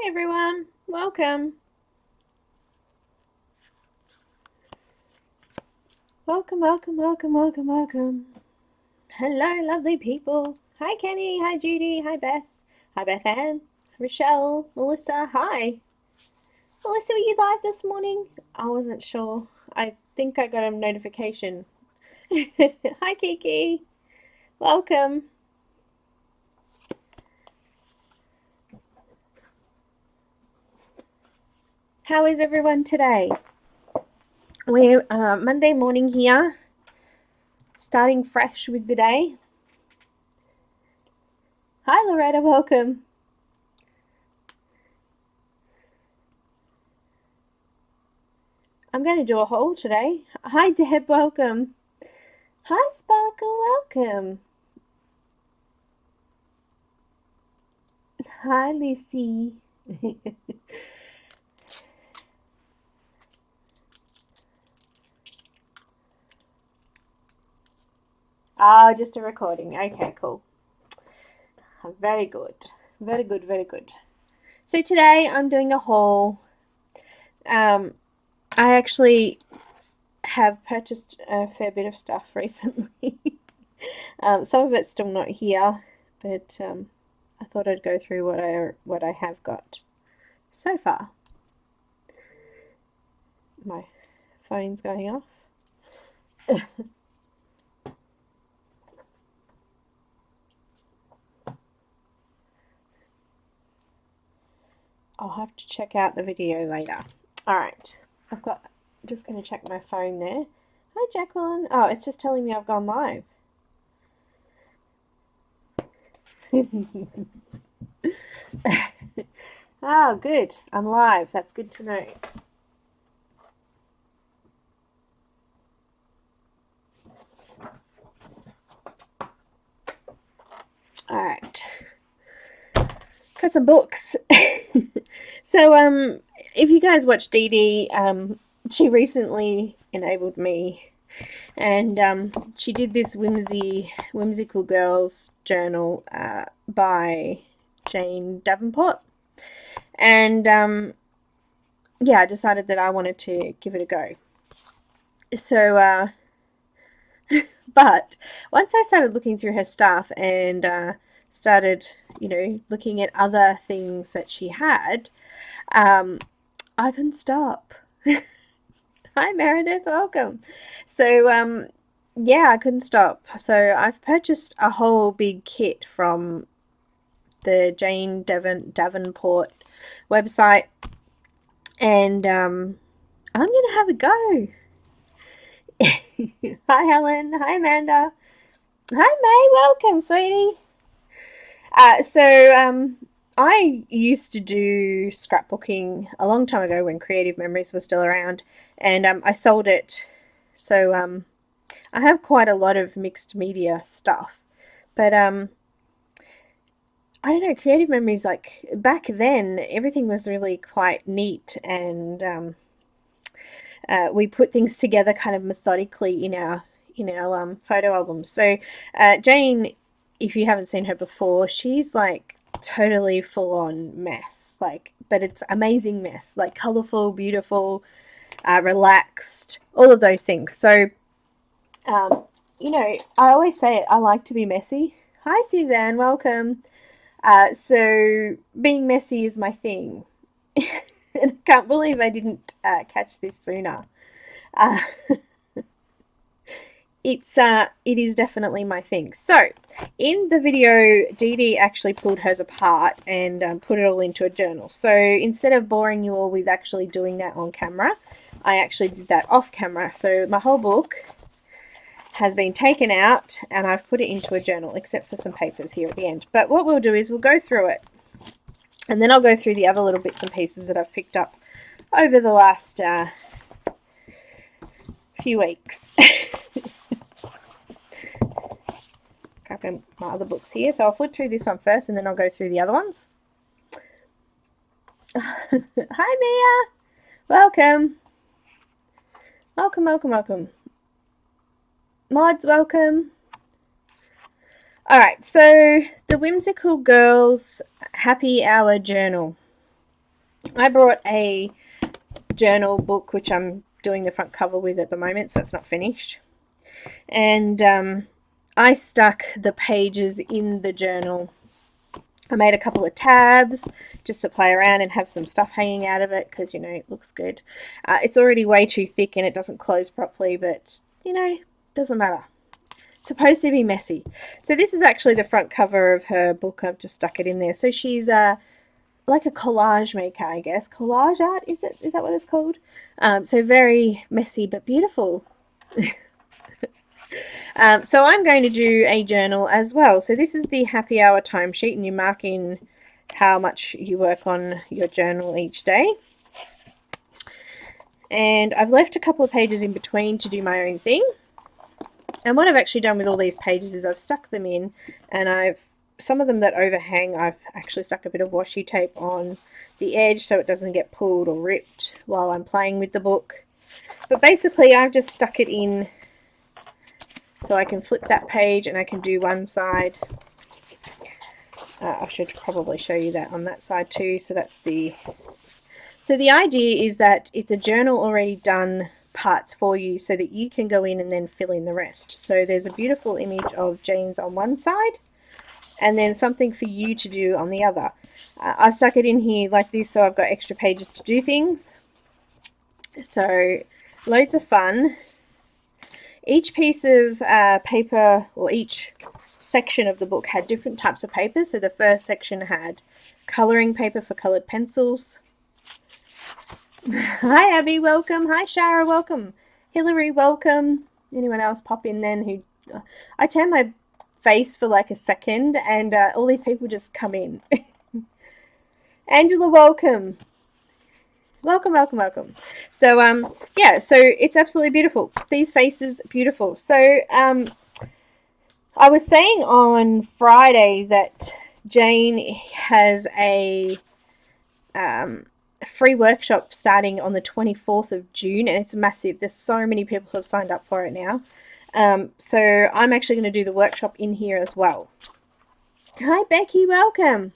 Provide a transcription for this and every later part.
Hi everyone, welcome. Welcome. Hello, lovely people. Hi Kenny, hi Judy, hi Beth Ann, Rochelle, Melissa, hi. Melissa, were you live this morning? I wasn't sure. I think I got a notification. Hi Kiki, welcome. How is everyone today? We're Monday morning here, starting fresh with the day. Hi Loretta, welcome. I'm going to do a haul today. Hi Deb, welcome. Hi Sparkle, welcome. Hi Lucy. Oh, just a recording. Okay, cool. Very good. Very good, very good. So today I'm doing a haul. I actually have purchased a fair bit of stuff recently. Some of it's still not here, but I thought I'd go through what I have got so far. My phone's going off. I'll have to check out the video later. Alright, just going to check my phone there. Hi Jacqueline. Oh, it's just telling me I've gone live. Oh, good. I'm live. That's good to know. Alright. Got some books. So, if you guys watch Dee Dee, she recently enabled me, and she did this whimsical girls journal by Jane Davenport, and yeah, I decided that I wanted to give it a go. So, but once I started looking through her stuff and started, looking at other things that she had, I couldn't stop. Hi Meredith, welcome. So, yeah, I couldn't stop. So I've purchased a whole big kit from the Jane Davenport website, and I'm gonna have a go. Hi Helen, hi Amanda, hi May, welcome, sweetie. So, I used to do scrapbooking a long time ago when Creative Memories was still around, and I sold it. So, I have quite a lot of mixed media stuff, but I don't know. Creative Memories, like back then, everything was really quite neat, and we put things together kind of methodically in our photo albums. So, Jane, if you haven't seen her before, she's like totally full on mess, like, but it's amazing mess, like colorful, beautiful, relaxed, all of those things. So, um, I always say it, I like to be messy. Hi Suzanne, welcome. So being messy is my thing. And I can't believe I didn't catch this sooner. Uh, it is definitely my thing. So in the video, Dee Dee actually pulled hers apart and put it all into a journal. So instead of boring you all with actually doing that on camera, I actually did that off camera. So my whole book has been taken out and I've put it into a journal, except for some papers here at the end. But what we'll do is we'll go through it, and then I'll go through the other little bits and pieces that I've picked up over the last few weeks. Grabbing my other books here. So I'll flip through this one first and then I'll go through the other ones. Hi Mia! Welcome! Welcome. Mods, welcome. Alright, so the Whimsical Girls Happy Hour Journal. I brought a journal book, which I'm doing the front cover with at the moment, so it's not finished. And I stuck the pages in the journal. I made a couple of tabs just to play around and have some stuff hanging out of it because, you know, it looks good. It's already way too thick and it doesn't close properly, but, you know, doesn't matter. It's supposed to be messy. So this is actually the front cover of her book. I've just stuck it in there. So she's like a collage maker, I guess. Collage art, is it? Is that what it's called? So very messy but beautiful. So I'm going to do a journal as well. So this is the happy hour timesheet, and you mark in how much you work on your journal each day. And I've left a couple of pages in between to do my own thing. And what I've actually done with all these pages is I've stuck them in, and some of them that overhang, I've actually stuck a bit of washi tape on the edge so it doesn't get pulled or ripped while I'm playing with the book. But basically I've just stuck it in so I can flip that page and I can do one side. I should probably show you that on that side too. So the idea is that it's a journal already done parts for you so that you can go in and then fill in the rest. So there's a beautiful image of jeans on one side and then something for you to do on the other. I've stuck it in here like this so I've got extra pages to do things. So loads of fun. Each piece of paper, or each section of the book, had different types of paper. So the first section had colouring paper for coloured pencils. Hi Abby, welcome. Hi Shara, welcome. Hillary, welcome. Anyone else pop in then who... I turn my face for like a second and all these people just come in. Angela, welcome. Welcome, welcome, welcome. So, yeah, so it's absolutely beautiful. These faces, beautiful. So, I was saying on Friday that Jane has a free workshop starting on the 24th of June, and it's massive. There's so many people who have signed up for it now. So I'm actually going to do the workshop in here as well. Hi, Becky, welcome.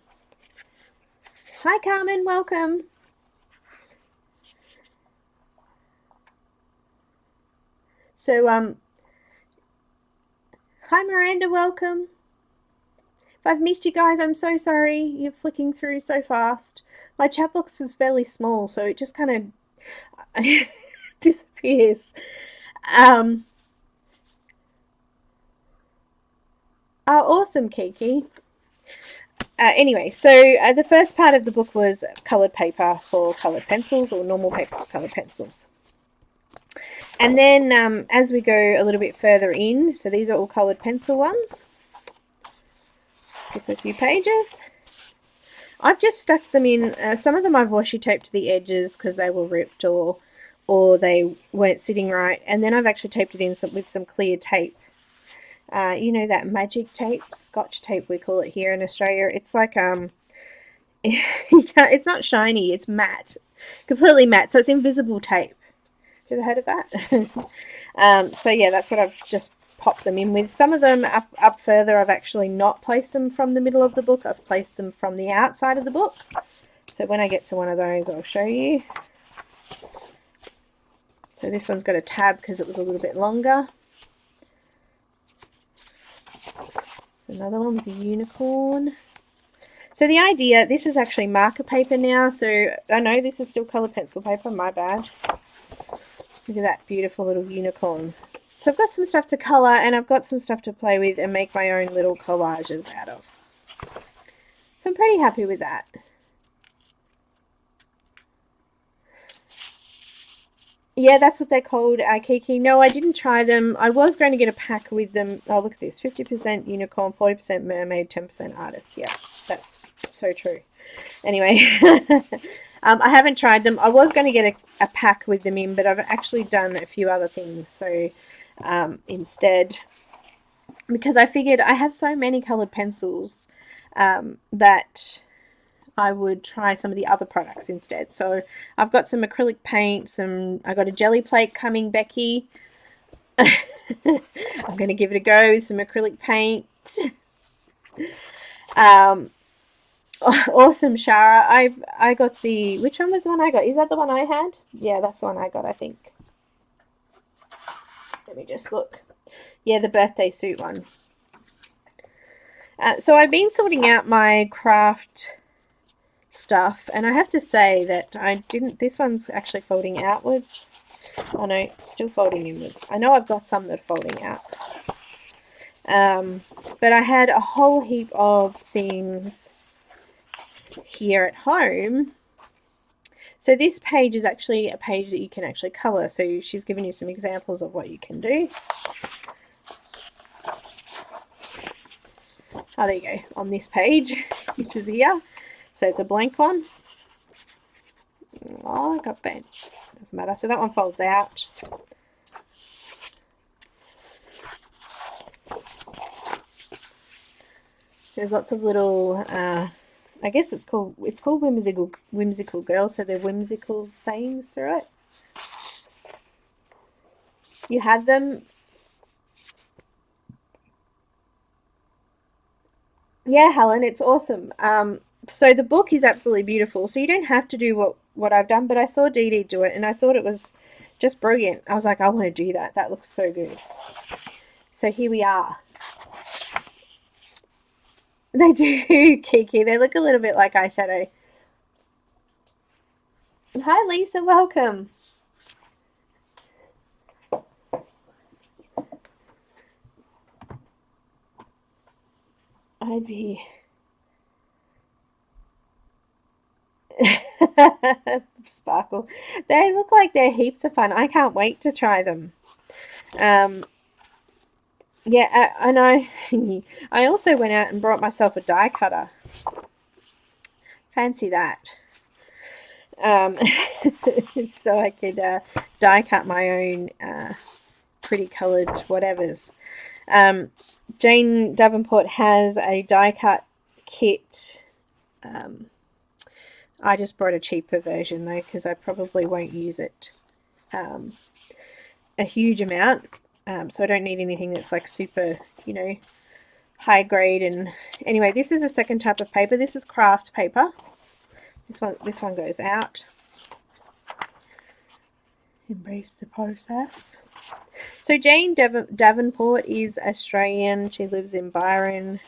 Hi, Carmen, welcome. So, hi Miranda, welcome. If I've missed you guys, I'm so sorry. You're flicking through so fast. My chat box is fairly small, so it just kind of disappears. Oh, awesome, Kiki. Anyway, so the first part of the book was coloured paper for coloured pencils, or normal paper for coloured pencils. And then as we go a little bit further in, so these are all coloured pencil ones. Skip a few pages. I've just stuck them in, some of them I've washi taped to the edges because they were ripped or they weren't sitting right. And then I've actually taped it in with some clear tape. You know that magic tape, scotch tape we call it here in Australia. It's like, it's not shiny, it's matte. Completely matte, so it's invisible tape. Have you ever heard of that? So yeah, that's what I've just popped them in with. Some of them up further, I've actually not placed them from the middle of the book. I've placed them from the outside of the book. So when I get to one of those, I'll show you. So this one's got a tab because it was a little bit longer. Another one with a unicorn. So the idea, this is actually marker paper now. So I know this is still coloured pencil paper, my bad. Look at that beautiful little unicorn. So I've got some stuff to colour and I've got some stuff to play with and make my own little collages out of. So I'm pretty happy with that. Yeah, that's what they're called, Kiki. No, I didn't try them. I was going to get a pack with them. Oh, look at this. 50% unicorn, 40% mermaid, 10% artist. Yeah, that's so true. Anyway, I haven't tried them. I was going to get a pack with them in, but I've actually done a few other things. So instead, because I figured I have so many coloured pencils that I would try some of the other products instead. So I've got some acrylic paint, I got a jelly plate coming, Becky. I'm going to give it a go with some acrylic paint. Awesome, Shara. I got the, which one was the one I got? Is that the one I had? Yeah, that's the one I got, I think. Let me just look. Yeah, the birthday suit one. So I've been sorting out my craft stuff, and I have to say that I didn't. This one's actually folding outwards. Oh no, still folding inwards. I know I've got some that are folding out. But I had a whole heap of things here at home. So this page is actually a page that you can actually colour. So she's given you some examples of what you can do. Oh, there you go, on this page, which is here. So it's a blank one. Oh, I got bent. Doesn't matter. So that one folds out. There's lots of little, I guess it's called whimsical girls. So they're whimsical sayings through it. You have them. Yeah, Helen, it's awesome. So the book is absolutely beautiful. So you don't have to do what I've done, but I saw Dee Dee do it, and I thought it was just brilliant. I was like, I want to do that. That looks so good. So here we are. They do, Kiki. They look a little bit like eyeshadow. Hi, Lisa. Welcome. I'd be... Sparkle. They look like they're heaps of fun. I can't wait to try them. Yeah, and I also went out and brought myself a die cutter. Fancy that. So I could die cut my own pretty coloured whatevers. Jane Davenport has a die cut kit. I just brought a cheaper version though, because I probably won't use it a huge amount. So I don't need anything that's like super, high grade. And anyway, this is a second type of paper. This is craft paper. This one goes out. Embrace the process. So Jane Davenport is Australian. She lives in Byron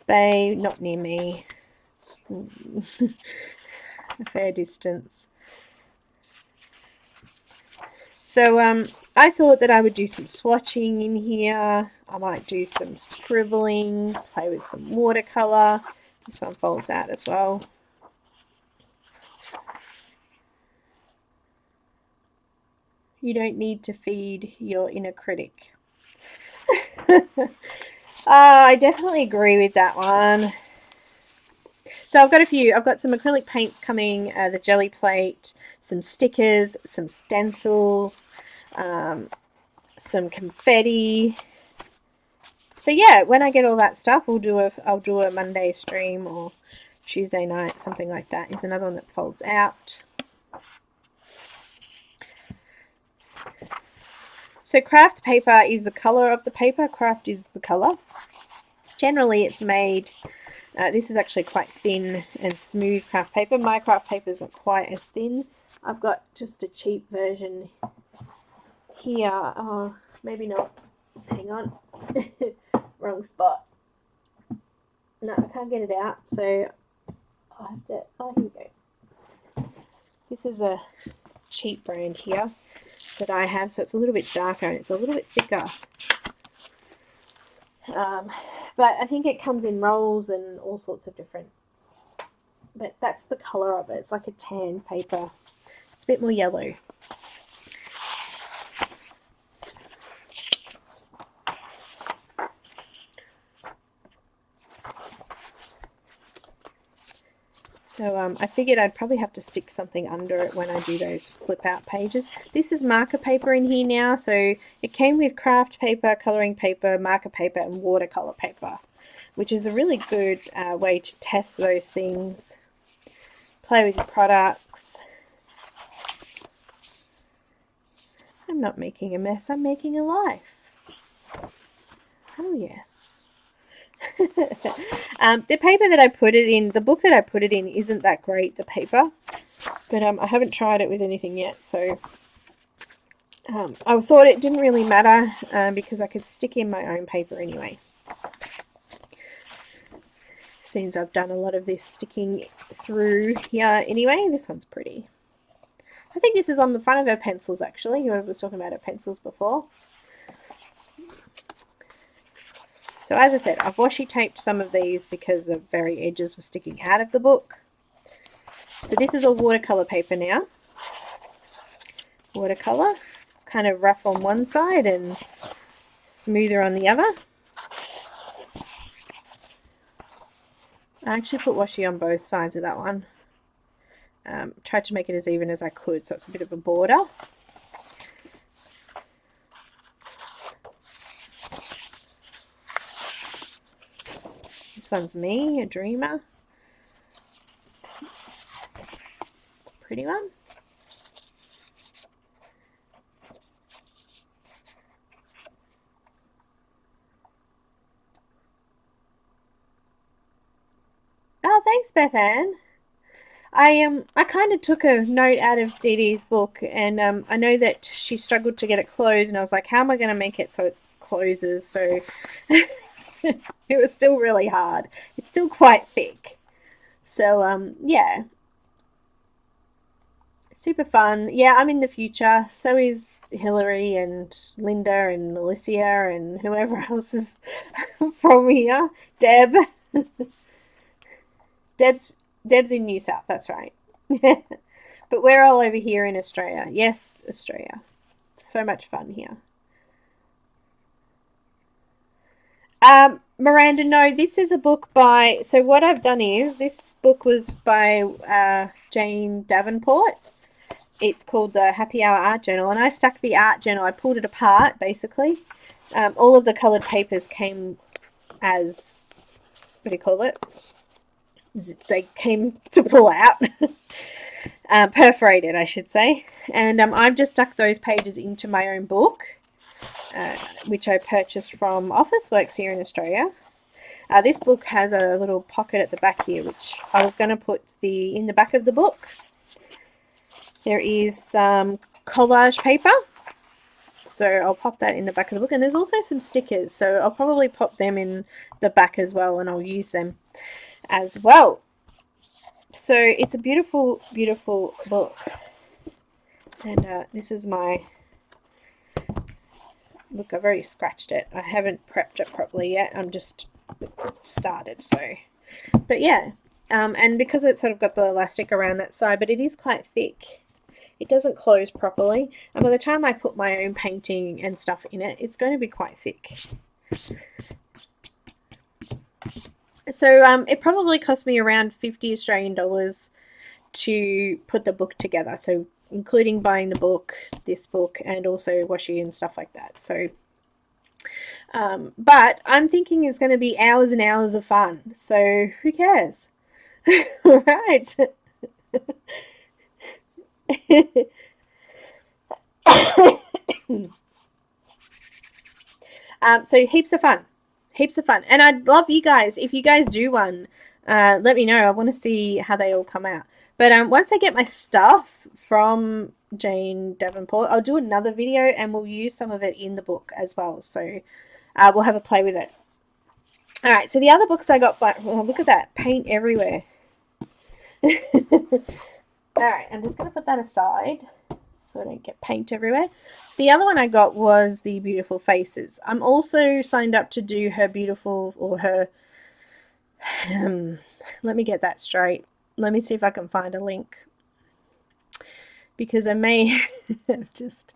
Bay, not near me. A fair distance. So I thought that I would do some swatching in here. I might do some scribbling, play with some watercolor. This one folds out as well. You don't need to feed your inner critic. I definitely agree with that one. So I've got a few. I've got some acrylic paints coming, the jelly plate, some stickers, some stencils, some confetti. So yeah, when I get all that stuff, I'll do a Monday stream or Tuesday night, something like that. Here's another one that folds out. So craft paper is the color of the paper. Craft is the color. Generally, it's made. This is actually quite thin and smooth craft paper. My craft paper isn't quite as thin. I've got just a cheap version here. Oh, maybe not. Hang on. Wrong spot. No, I can't get it out. So I have to. Oh, here we go. This is a cheap brand here that I have, so it's a little bit darker and it's a little bit thicker. But I think it comes in rolls and all sorts of different. But that's the colour of it. It's like a tan paper. It's a bit more yellow. So I figured I'd probably have to stick something under it when I do those flip out pages. This is marker paper in here now. So it came with craft paper, colouring paper, marker paper and watercolour paper, which is a really good way to test those things. Play with your products. I'm not making a mess, I'm making a life. Oh yes. The paper that I put it in, the book that I put it in isn't that great, the paper. But I haven't tried it with anything yet, so I thought it didn't really matter because I could stick in my own paper anyway. Since I've done a lot of this sticking through here anyway. This one's pretty. I think this is on the front of her pencils actually, whoever was talking about her pencils before. So as I said, I've washi taped some of these because the very edges were sticking out of the book. So this is all watercolor paper now. Watercolor. It's kind of rough on one side and smoother on the other. I actually put washi on both sides of that one. Tried to make it as even as I could, so it's a bit of a border. This one's me, a dreamer. Pretty one. Oh, thanks, Beth Ann. I kind of took a note out of Dee Dee's book, and I know that she struggled to get it closed, and I was like, how am I going to make it so it closes? So it was still really hard. It's still quite thick. So yeah, super fun. Yeah, I'm in the future. So is Hillary and Linda and Alicia and whoever else is from here. Deb. Deb's in New South, that's right. But we're all over here in Australia. Yes, Australia. So much fun here. Miranda, no, this is a book by... So what I've done is, this book was by Jane Davenport. It's called the Happy Hour Art Journal, and I stuck the art journal. I pulled it apart, basically. All of the coloured papers came as... What do you call it? They came to pull out. Perforated, I should say. And I've just stuck those pages into my own book, which I purchased from Officeworks here in Australia. This book has a little pocket at the back here, which I was going to put in the back of the book. There is some collage paper, so I'll pop that in the back of the book. And there's also some stickers, so I'll probably pop them in the back as well, and I'll use them as well. So it's a beautiful, beautiful book. And this is my... Look, I've already scratched it. I haven't prepped it properly yet. I'm just started, so... But yeah, and because it's sort of got the elastic around that side, but it is quite thick. It doesn't close properly. And by the time I put my own painting and stuff in it, it's going to be quite thick. So it probably cost me around 50 Australian dollars to put the book together. So including buying the book, this book, and also washi and stuff like that. So, but I'm thinking it's going to be hours and hours of fun. So who cares? Right. So heaps of fun. Heaps of fun. And I'd love you guys, if you guys do one, let me know. I want to see how they all come out. But once I get my stuff from Jane Davenport, I'll do another video and we'll use some of it in the book as well. So we'll have a play with it. All right, so the other books I got, oh, look at that, paint everywhere. All right, I'm just going to put that aside so I don't get paint everywhere. The other one I got was the Beautiful Faces. I'm also signed up to do her beautiful, or her, let me get that straight. Let me see if I can find a link. Because I may have just,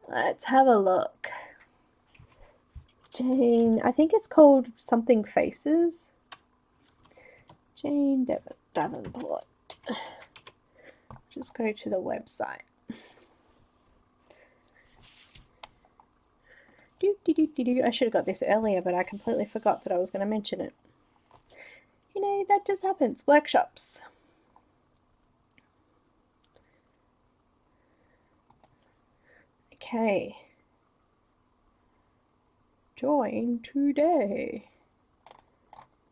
let's have a look. Jane, I think it's called something Faces. Jane Davenport. Just go to the website. I should have got this earlier, but I completely forgot that I was going to mention it. You know, that just happens. Workshops. Okay. Join today.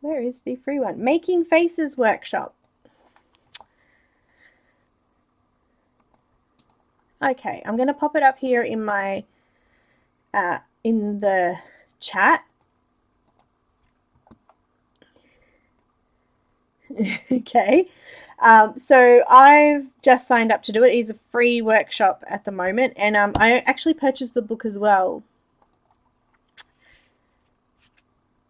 Where is the free one? Making Faces workshop. Okay, I'm going to pop it up here in my in the chat. Okay, so I've just signed up to do it. It is a free workshop at the moment, and I actually purchased the book as well,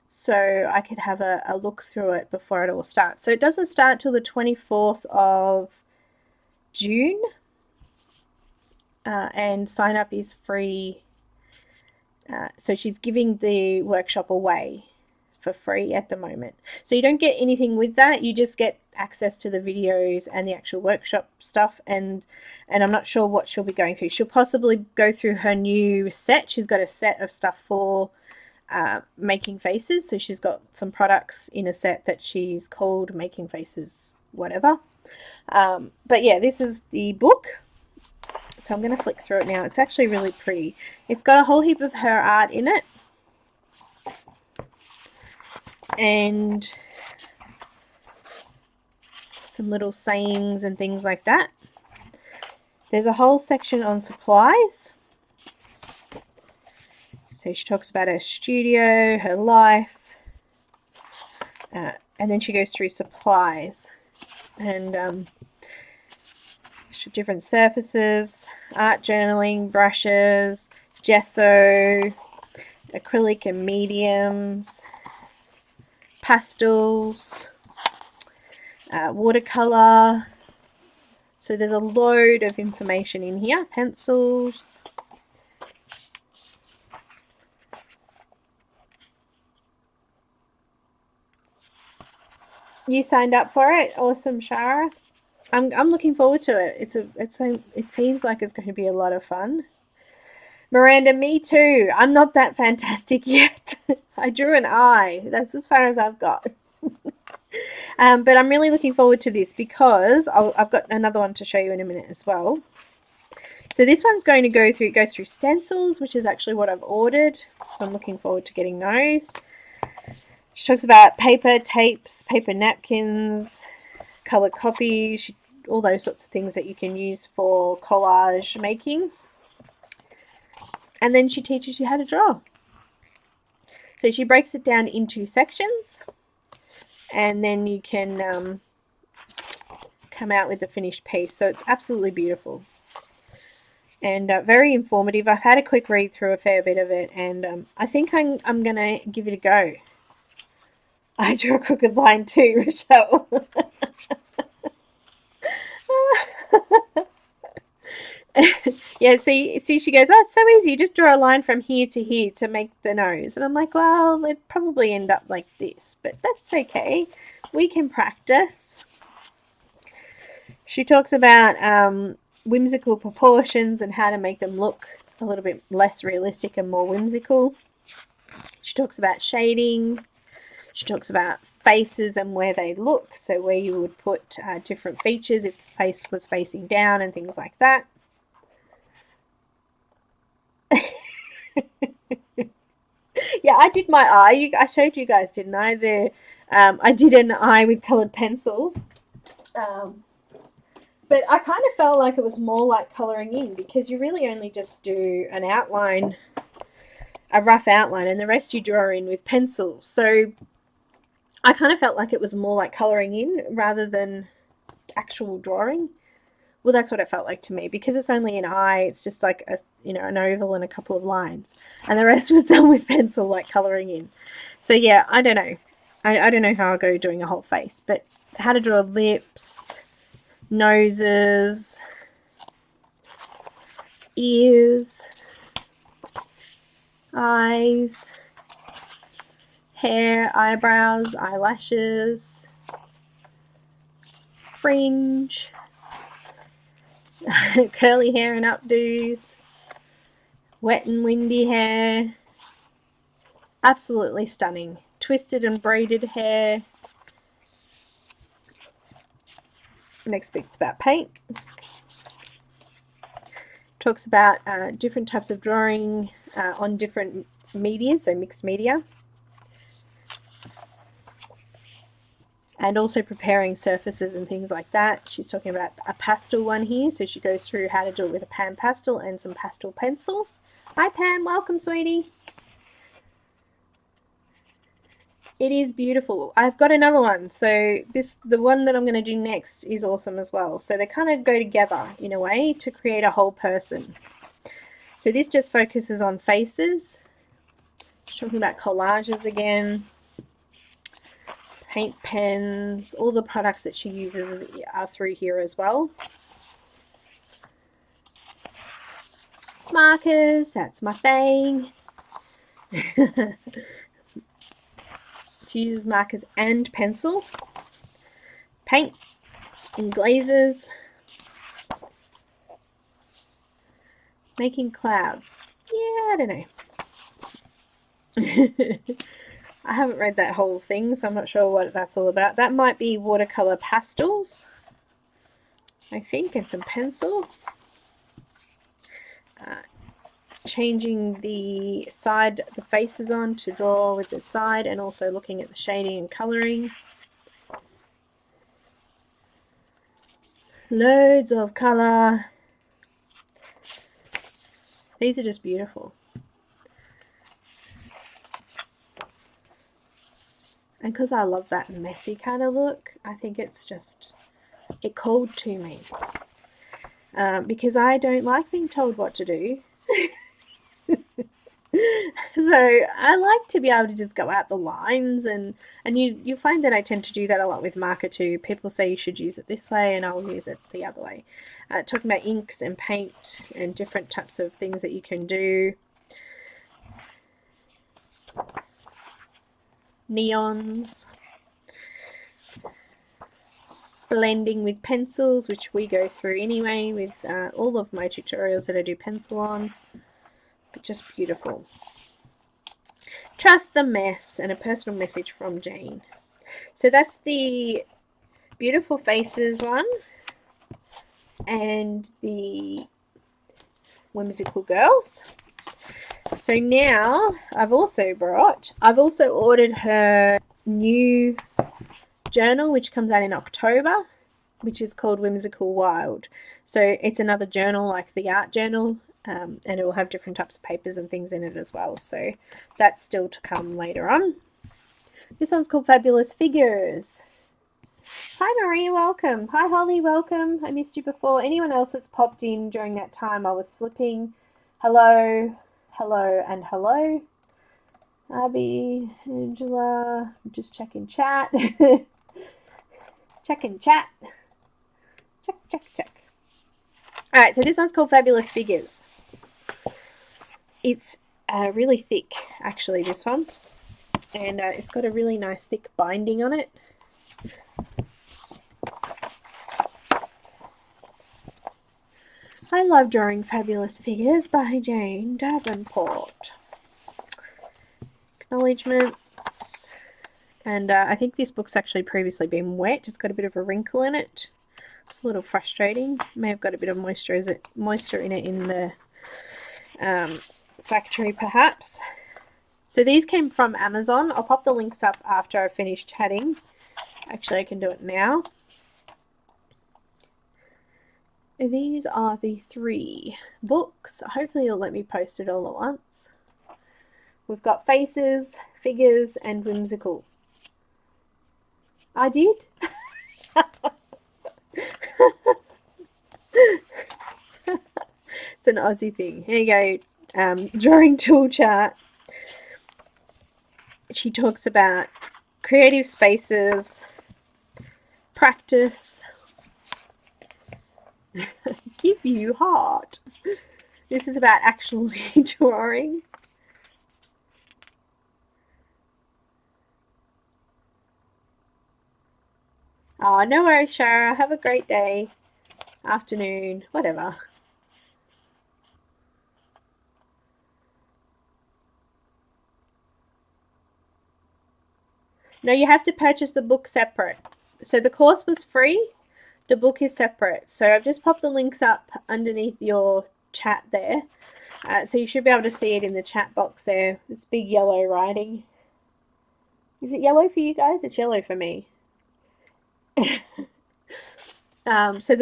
so I could have a look through it before it all starts. So it doesn't start till the 24th of June, and sign up is free. So she's giving the workshop away for free at the moment. So you don't get anything with that. You just get access to the videos and the actual workshop stuff. And I'm not sure what she'll be going through. She'll possibly go through her new set. She's got a set of stuff for making faces. So she's got some products in a set that she's called Making Faces whatever. But yeah, this is the book. So I'm going to flick through it now. It's actually really pretty. It's got a whole heap of her art in it. And some little sayings and things like that. There's a whole section on supplies. So she talks about her studio, her life. And then she goes through supplies. And different surfaces, art journaling, brushes, gesso, acrylic and mediums, pastels, watercolor. So there's a load of information in here. Pencils. You signed up for it? Awesome, Shara. I'm looking forward to it. It seems like it's going to be a lot of fun. Miranda, me too. I'm not that fantastic yet. I drew an eye. That's as far as I've got. But I'm really looking forward to this because I've got another one to show you in a minute as well. So this one's going to goes through stencils, which is actually what I've ordered. So I'm looking forward to getting those. She talks about paper, tapes, paper napkins, color copies, all those sorts of things that you can use for collage making. And then she teaches you how to draw. So she breaks it down into sections, and then you can come out with the finished piece. So it's absolutely beautiful and very informative. I've had a quick read through a fair bit of it, and I think I'm going to give it a go. I drew a crooked line too, Rochelle. Yeah, see, she goes, oh, it's so easy. You just draw a line from here to here to make the nose. And I'm like, well, it'd probably end up like this, but that's okay. We can practice. She talks about whimsical proportions and how to make them look a little bit less realistic and more whimsical. She talks about shading. She talks about faces and where they look, so where you would put different features if the face was facing down and things like that. Yeah, I did my eye. I showed you guys, didn't I? I did an eye with coloured pencil. But I kind of felt like it was more like colouring in, because you really only just do an outline, a rough outline, and the rest you draw in with pencil. So I kind of felt like it was more like colouring in rather than actual drawing. Well, that's what it felt like to me, because it's only an eye. It's just like an oval and a couple of lines, and the rest was done with pencil, like colouring in. So yeah, I don't know. I don't know how I'll go doing a whole face, but how to draw lips, noses, ears, eyes, hair, eyebrows, eyelashes, fringe, curly hair and updos, wet and windy hair, absolutely stunning, twisted and braided hair. Next bit's about paint. Talks about different types of drawing on different media, so mixed media. and also preparing surfaces and things like that. She's talking about a pastel one here, so she goes through how to do it with a pan pastel and some pastel pencils. Hi Pam, welcome sweetie. It is beautiful. I've got another one. So the one that I'm going to do next is awesome as well. So they kind of go together in a way to create a whole person. So this just focuses on faces. Talking about collages again. Paint pens. All the products that she uses are through here as well. Markers. That's my thing. She uses markers and pencil, paint and glazes, making clouds. Yeah, I don't know. I haven't read that whole thing, so I'm not sure what that's all about. That might be watercolor pastels, I think, and some pencil. Changing the faces on to draw with the side, and also looking at the shading and colouring. Loads of colour. These are just beautiful. And because I love that messy kind of look, I think it called to me. Because I don't like being told what to do. So I like to be able to just go out the lines, and you find that I tend to do that a lot with marker too. People say you should use it this way and I'll use it the other way. Talking about inks and paint and different types of things that you can do. Neons. Blending with pencils, which we go through anyway with all of my tutorials that I do pencil on. But just beautiful. Trust the mess, and a personal message from Jane. So that's the beautiful faces one and the whimsical girls. So now I've also ordered her new journal, which comes out in October, which is called Whimsical Wild. So it's another journal like the art journal, and it will have different types of papers and things in it as well. So that's still to come later on. This one's called Fabulous Figures. Hi Maria, welcome. Hi Holly, welcome. I missed you before. Anyone else that's popped in during that time I was flipping, hello, hello, and hello. Abby, Angela, just checking chat. Checking chat. Check. Alright, so this one's called Fabulous Figures. It's really thick, actually, this one. And it's got a really nice thick binding on it. I love drawing Fabulous Figures by Jane Davenport. Acknowledgements. And I think this book's actually previously been wet. It's got a bit of a wrinkle in it. It's a little frustrating. May have got a bit of moisture in it in the factory perhaps. So these came from Amazon. I'll pop the links up after I finish chatting. Actually, I can do it now. These are the 3 books. Hopefully it'll let me post it all at once. We've got Faces, Figures, and Whimsical. I did? It's an Aussie thing. Here you go. Drawing tool chart. She talks about creative spaces, practice, give you heart. This is about actually drawing. Oh, no worries, Shara. Have a great day, afternoon, whatever. No, you have to purchase the book separate. So the course was free. The book is separate. So I've just popped the links up underneath your chat there. So you should be able to see it in the chat box there. It's big yellow writing. Is it yellow for you guys? It's yellow for me. So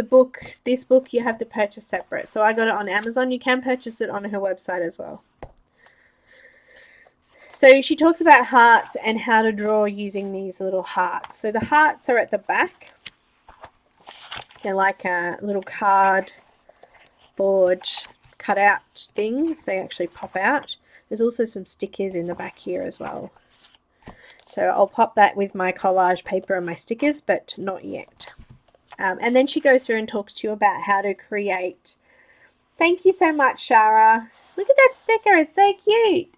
this book you have to purchase separate. So I got it on Amazon. You can purchase it on her website as well. So she talks about hearts and how to draw using these little hearts. So the hearts are at the back. They're like a little cardboard cutout things. They actually pop out. There's also some stickers in the back here as well. So I'll pop that with my collage paper and my stickers, but not yet. And then she goes through and talks to you about how to create. Thank you so much, Shara. Look at that sticker. It's so cute.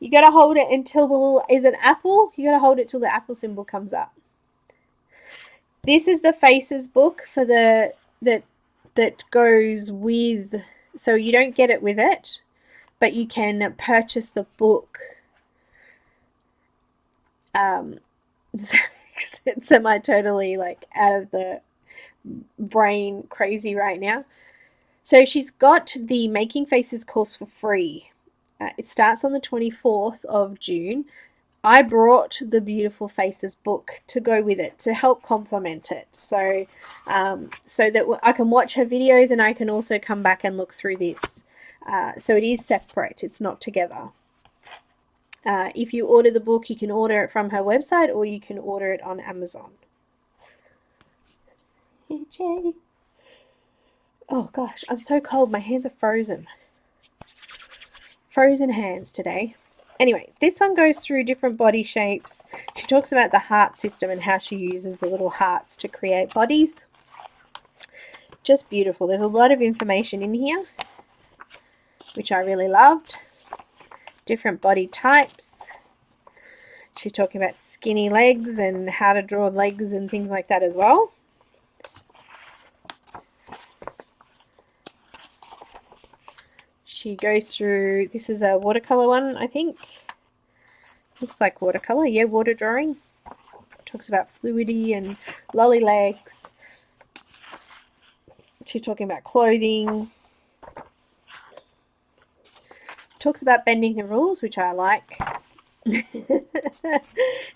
You got to hold it until the little, is it apple? You got to hold it till the apple symbol comes up. This is the faces book for that goes with, so you don't get it with it, but you can purchase the book. So am I totally like out of the brain crazy right now? So she's got the Making Faces course for free. It starts on the 24th of June. I brought the Beautiful Faces book to go with it to help complement it. So so that I can watch her videos and I can also come back and look through this. So it is separate. It's not together. If you order the book, you can order it from her website or you can order it on Amazon. Oh gosh, I'm so cold. My hands are frozen. Frozen hands today. Anyway, this one goes through different body shapes. She talks about the heart system and how she uses the little hearts to create bodies. Just beautiful. There's a lot of information in here, which I really loved. Different body types. She's talking about skinny legs and how to draw legs and things like that as well. She goes through, this is a watercolor one, I think. Looks like watercolor, yeah, water drawing. Talks about fluidity and lolly legs. She's talking about clothing. Talks about bending the rules, which I like.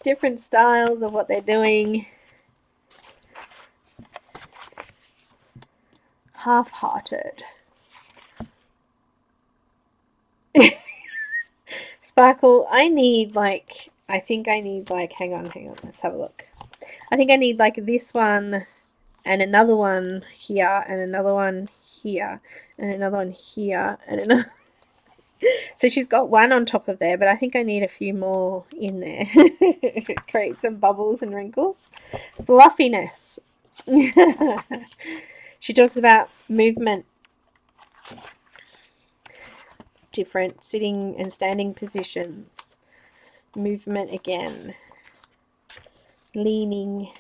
Different styles of what they're doing. Half-hearted. Sparkle, I think I need hang on, let's have a look. I think I need like this one and another one here and another one here and another one here and another. So she's got one on top of there, but I think I need a few more in there. Create some bubbles and wrinkles. Fluffiness. She talks about movement. Different sitting and standing positions. Movement again. Leaning.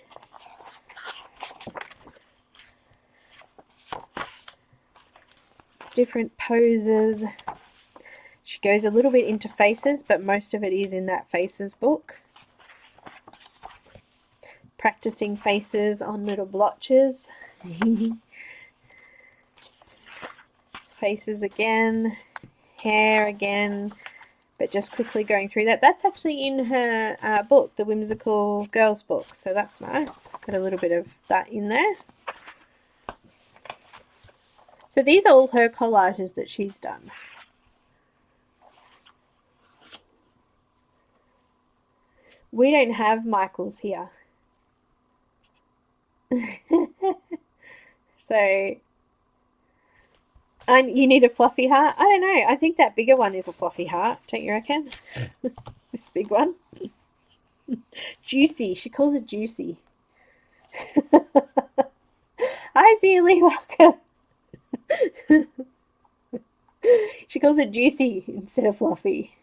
Different poses. She goes a little bit into faces, but most of it is in that faces book. Practicing faces on little blotches. Faces again. Hair again. But just quickly going through that. That's actually in her book, the Whimsical Girls book. So that's nice. Got a little bit of that in there. So these are all her collages that she's done. We don't have Michaels here. So, and you need a fluffy heart? I don't know. I think that bigger one is a fluffy heart. Don't you reckon? This big one. Juicy. She calls it juicy. Hi, Zealy. Welcome. She calls it juicy instead of fluffy.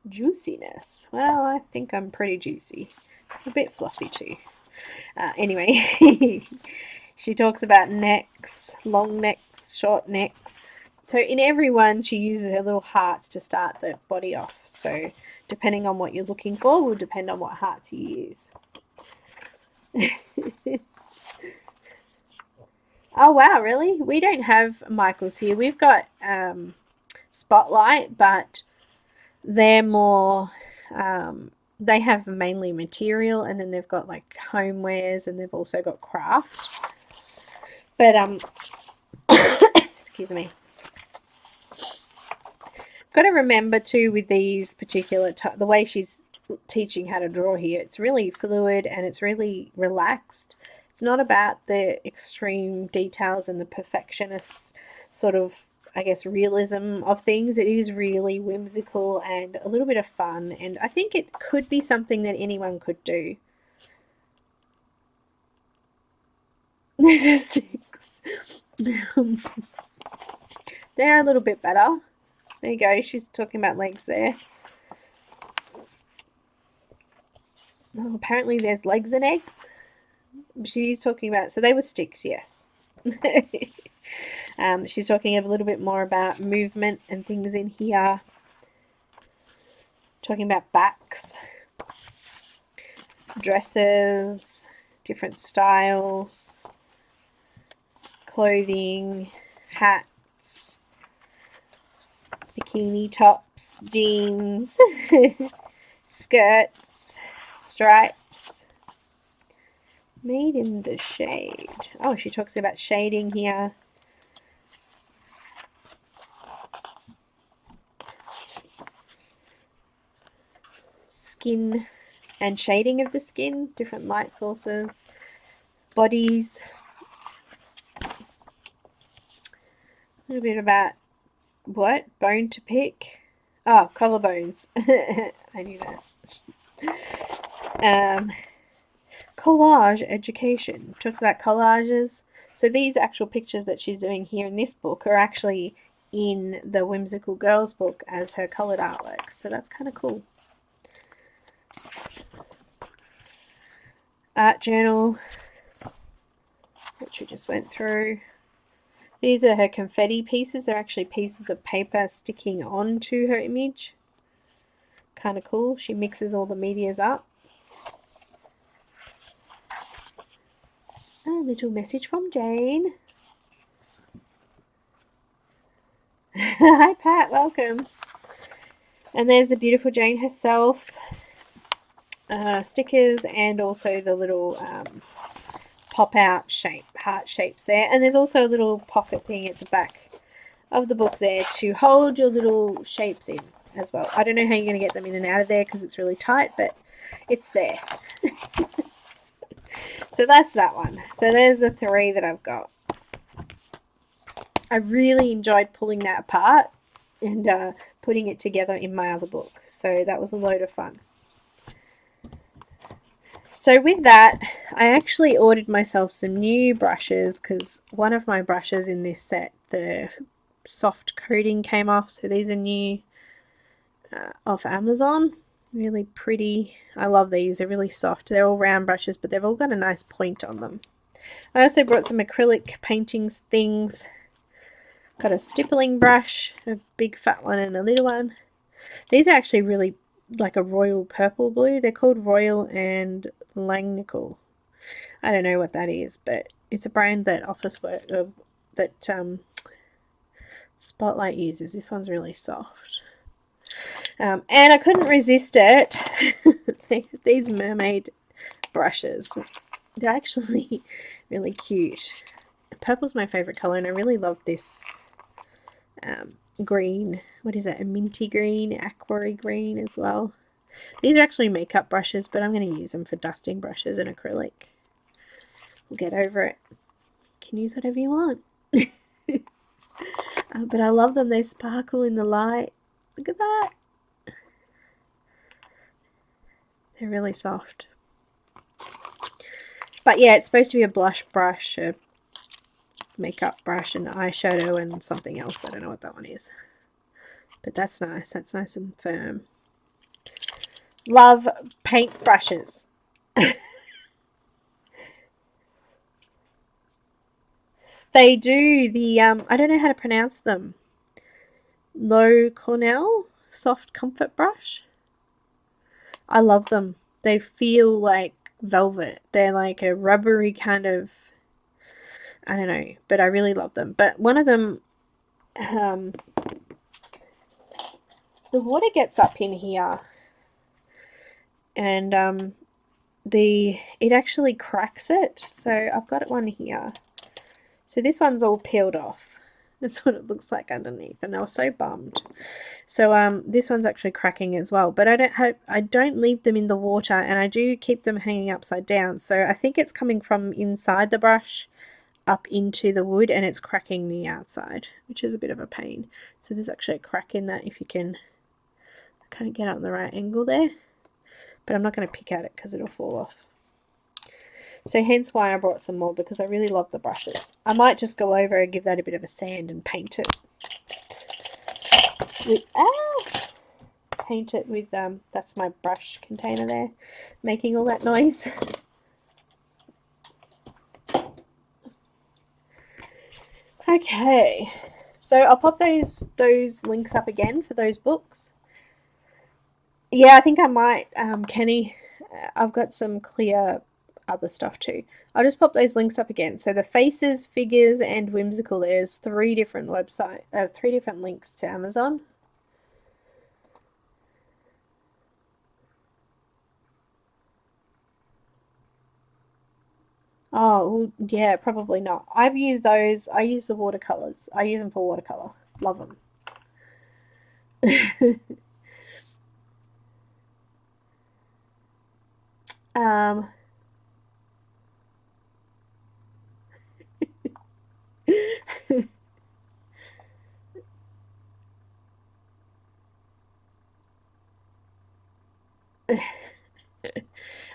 Juiciness. Well, I think I'm pretty juicy. A bit fluffy too. Anyway, she talks about necks, long necks, short necks. So in every one, she uses her little hearts to start the body off. So depending on what you're looking for will depend on what hearts you use. Oh wow, really? We don't have Michaels here. We've got Spotlight, but they're more they have mainly material, and then they've got like homewares, and they've also got craft. But excuse me. Got to remember too with these particular the way she's teaching how to draw here, it's really fluid and it's really relaxed. It's not about the extreme details and the perfectionist sort of, I guess, realism of things. It is really whimsical and a little bit of fun, and I think it could be something that anyone could do. Sticks. They're a little bit better. There you go. She's talking about legs there. Oh, apparently there's legs and eggs. She's talking about, so they were sticks, yes. She's talking a little bit more about movement and things in here. Talking about backs, dresses, different styles, clothing, hats, bikini tops, jeans, skirts, stripes. Made in the shade. Oh, she talks about shading here. Skin and shading of the skin, different light sources, bodies. A little bit about what? Bone to pick. Oh, collarbones. I knew that. Collage education. Talks about collages. So these actual pictures that she's doing here in this book are actually in the Whimsical Girls book as her coloured artwork. So that's kind of cool. Art journal, which we just went through. These are her confetti pieces. They're actually pieces of paper sticking onto her image. Kind of cool. She mixes all the medias up. A little message from Jane. Hi Pat, welcome. And there's the beautiful Jane herself. Stickers and also the little pop out shape, heart shapes there. And there's also a little pocket thing at the back of the book there to hold your little shapes in as well. I don't know how you're going to get them in and out of there because it's really tight, but it's there. So that's that one. So there's the three that I've got. I really enjoyed pulling that apart and putting it together in my other book. So that was a load of fun. So with that, I actually ordered myself some new brushes because one of my brushes in this set, the soft coating came off. So these are new off Amazon. Really pretty. I love these. They're really soft. They're all round brushes, but they've all got a nice point on them. I also brought some acrylic painting things. Got a stippling brush, a big fat one and a little one. These are actually really like a royal purple blue. They're called Royal and Langnickel. I don't know what that is, but it's a brand that Spotlight uses. This one's really soft. And I couldn't resist it. These mermaid brushes. They're actually really cute. Purple's my favourite colour, and I really love this green. What is that? A minty green, aquary green as well. These are actually makeup brushes, but I'm going to use them for dusting brushes and acrylic. We'll get over it. You can use whatever you want. But I love them. They sparkle in the light. Look at that. They're really soft. But yeah, it's supposed to be a blush brush, a makeup brush, and eyeshadow, and something else. I don't know what that one is. But that's nice. That's nice and firm. Love paint brushes. They do the, I don't know how to pronounce them. Low Cornell. soft comfort brush. I love them. They feel like velvet. They're like a rubbery kind of, I don't know, but I really love them. But one of them, the water gets up in here, and it actually cracks it. So I've got one here. So this one's all peeled off. That's what it looks like underneath, and I was so bummed. So this one's actually cracking as well, but I don't leave them in the water, and I do keep them hanging upside down. So I think it's coming from inside the brush up into the wood, and it's cracking the outside, which is a bit of a pain. So there's actually a crack in that. If you can, I can't get out the right angle there, but I'm not going to pick at it because it'll fall off. So hence why I brought some more, because I really love the brushes. I might just go over and give that a bit of a sand and paint it with, paint it with, that's my brush container there, making all that noise. Okay, so I'll pop those links up again for those books. Yeah, I think I might, Kenny, I've got some clear other stuff too. I'll just pop those links up again. So the Faces, Figures, and Whimsical, there's 3 different websites, 3 different links to Amazon. Oh, well, yeah, probably not. I've used those. I use the watercolors. I use them for watercolor. Love them. um,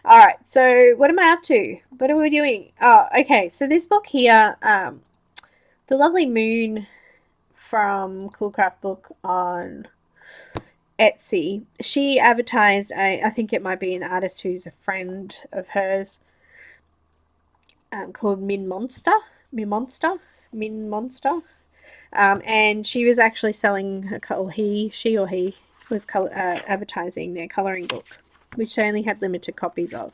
all right, so what am I up to? What are we doing? Oh, okay, so this book here, The Lovely Moon from Cool Craft Book on Etsy, she advertised, I think it might be an artist who's a friend of hers, called Min Monster. And she was actually selling she or he was advertising their colouring book, which they only had limited copies of.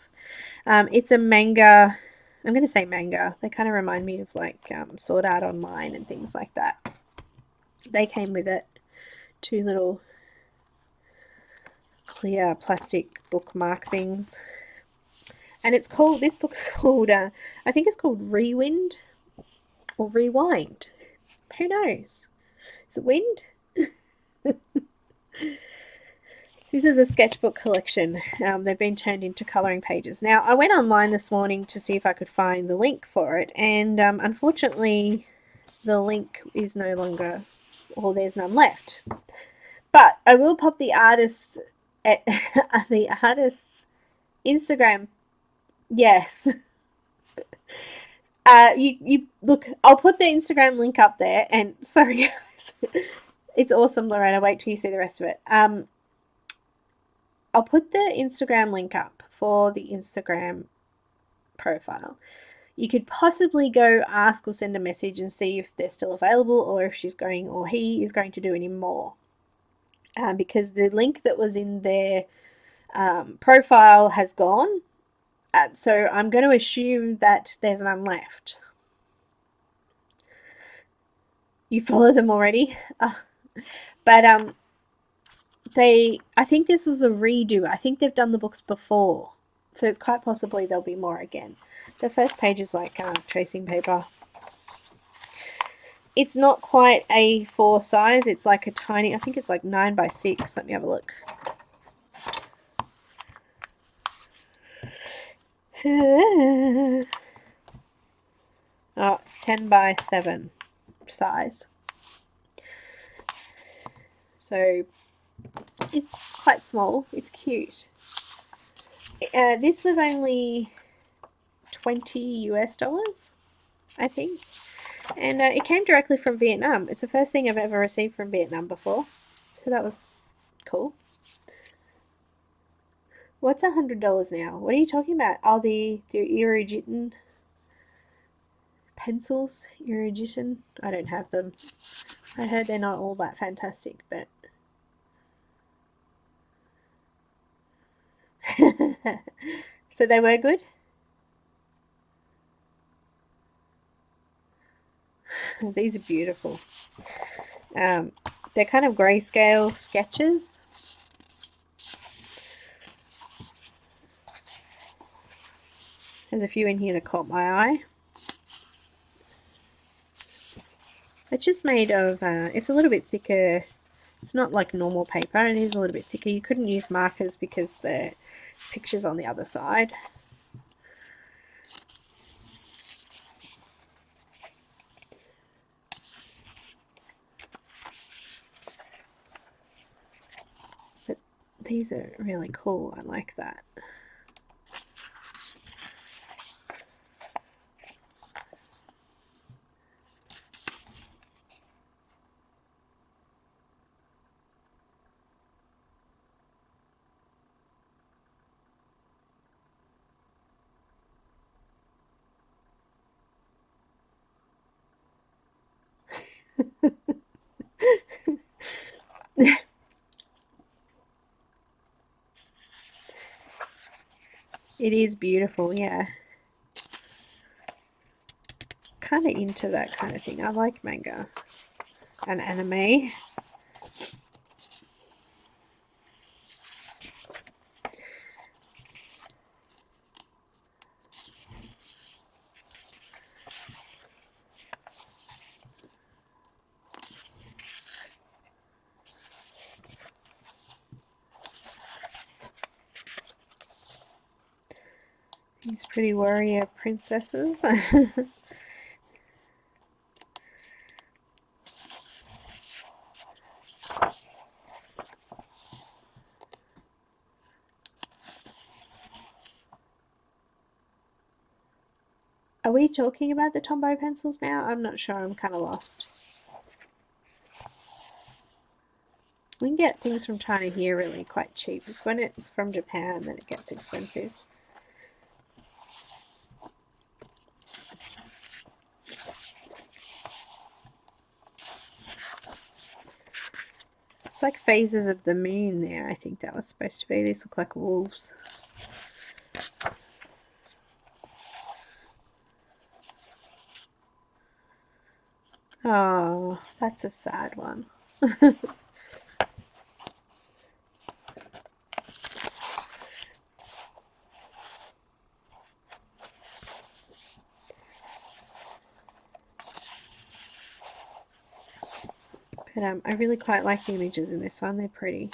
It's a manga. I'm going to say manga. They kind of remind me of like Sword Art Online and things like that. They came with it. 2 little clear plastic bookmark things. And it's called, this book's called, I think it's called Rewind or Rewind. Who knows? Is it wind? This is a sketchbook collection. They've been turned into colouring pages. Now, I went online this morning to see if I could find the link for it, and unfortunately, the link is no longer, or there's none left. But I will pop the artist's Instagram. Yes. You look. I'll put the Instagram link up there, and sorry guys, it's awesome, Lorena. Wait till you see the rest of it. I'll put the Instagram link up for the Instagram profile. You could possibly go ask or send a message and see if they're still available, or if she's going, or he is going to do any more. Because the link that was in their profile has gone. So I'm going to assume that there's none left. You follow them already? But I think this was a redo. I think they've done the books before, so it's quite possibly there'll be more again. The first page is like tracing paper. It's not quite A4 size. It's like a tiny, I think it's like 9 by 6. Let me have a look. Oh, it's 10 by 7 size. So it's quite small. It's cute. This was only $20, I think. And it came directly from Vietnam. It's the first thing I've ever received from Vietnam before. So that was cool. What's $100 now? What are you talking about? Oh, the Iridescent pencils. Iridescent. I don't have them. I heard they're not all that fantastic, but So they were good? These are beautiful. Um, they're kind of grayscale sketches. There's a few in here that caught my eye. It's just made of, it's a little bit thicker. It's not like normal paper, it is a little bit thicker. You couldn't use markers because the picture's on the other side. But these are really cool, I like that. It is beautiful, yeah. Kind of into that kind of thing. I like manga and anime. These pretty warrior princesses. Are we talking about the Tombow pencils now? I'm not sure, I'm kind of lost. We can get things from China here really quite cheap. It's when it's from Japan that it gets expensive. It's like phases of the moon there, I think that was supposed to be. These look like wolves. Oh, that's a sad one. But I really quite like the images in this one, they're pretty.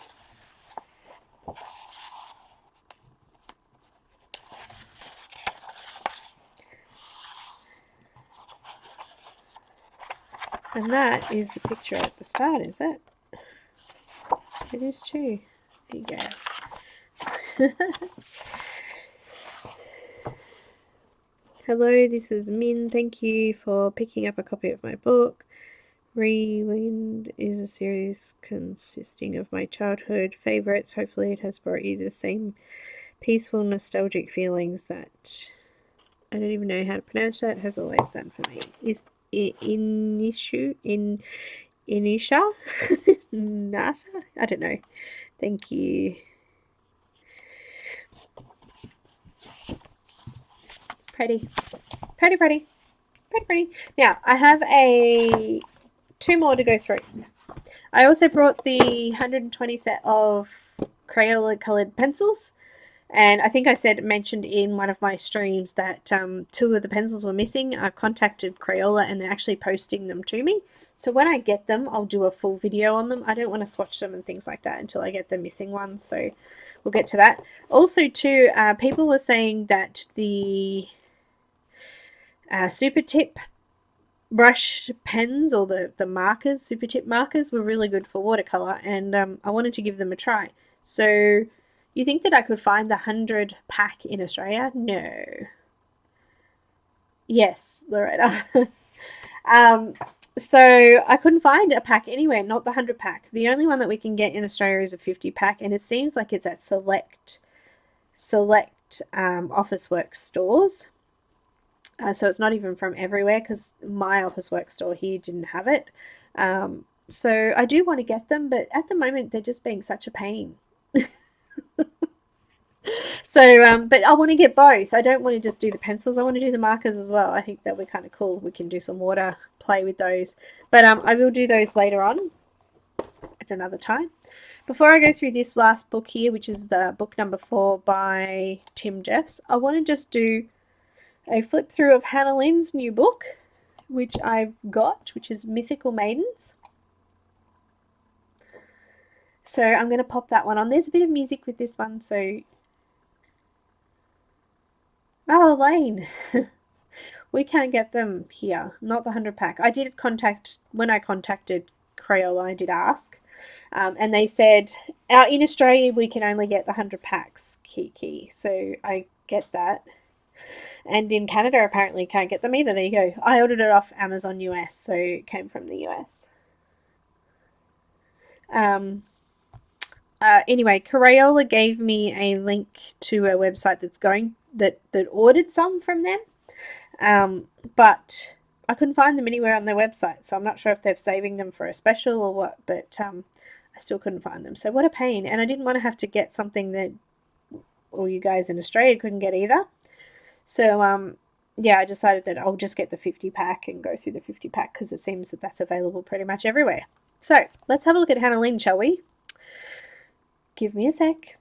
And that is the picture at the start, is it? It is too. There you go. Hello, this is Min. Thank you for picking up a copy of my book. Rewind is a series consisting of my childhood favourites. Hopefully it has brought you the same peaceful, nostalgic feelings that I don't even know how to pronounce that has always done for me. Is Inisha? Nasa? I don't know. Thank you. Pretty. Pretty, pretty. Pretty, pretty. Now, I have two more to go through. I also brought the 120 set of Crayola coloured pencils. And I think I mentioned in one of my streams that two of the pencils were missing. I've contacted Crayola and they're actually posting them to me. So when I get them, I'll do a full video on them. I don't want to swatch them and things like that until I get the missing ones. So we'll get to that. Also, too, people were saying that the super tip brush pens or the markers, super tip markers, were really good for watercolor, and I wanted to give them a try. So you think that I could find the 100 pack in Australia? No. Yes, Loretta. So I couldn't find a pack anywhere, not the 100 pack. The only one that we can get in Australia is a 50 pack, and it seems like it's at select Officeworks stores. So it's not even from everywhere because my Officeworks store here didn't have it. So I do want to get them, but at the moment they're just being such a pain. So, but I want to get both. I don't want to just do the pencils. I want to do the markers as well. I think that would be kind of cool. We can do some water play with those. But I will do those later on at another time. Before I go through this last book here, which is the book number 4 by Tim Jeffs, I want to just do a flip through of Hannah Lynn's new book, which I've got, which is Mythical Maidens. So I'm going to pop that one on. There's a bit of music with this one, so... Oh, Elaine! We can't get them here, not the 100 pack. I did contact, when I contacted Crayola, I did ask, and they said, in Australia we can only get the 100 packs, Kiki, so I get that. And in Canada apparently you can't get them either. There you go. I ordered it off Amazon US, so it came from the US. Anyway, Crayola gave me a link to a website that ordered some from them, but I couldn't find them anywhere on their website, so I'm not sure if they're saving them for a special or what, but I still couldn't find them. So what a pain, and I didn't want to have to get something that all you guys in Australia couldn't get either. So yeah, I decided that I'll just get the 50 pack and go through the 50 pack because it seems that that's available pretty much everywhere. So let's have a look at Hannah Lynn, shall we? Give me a sec.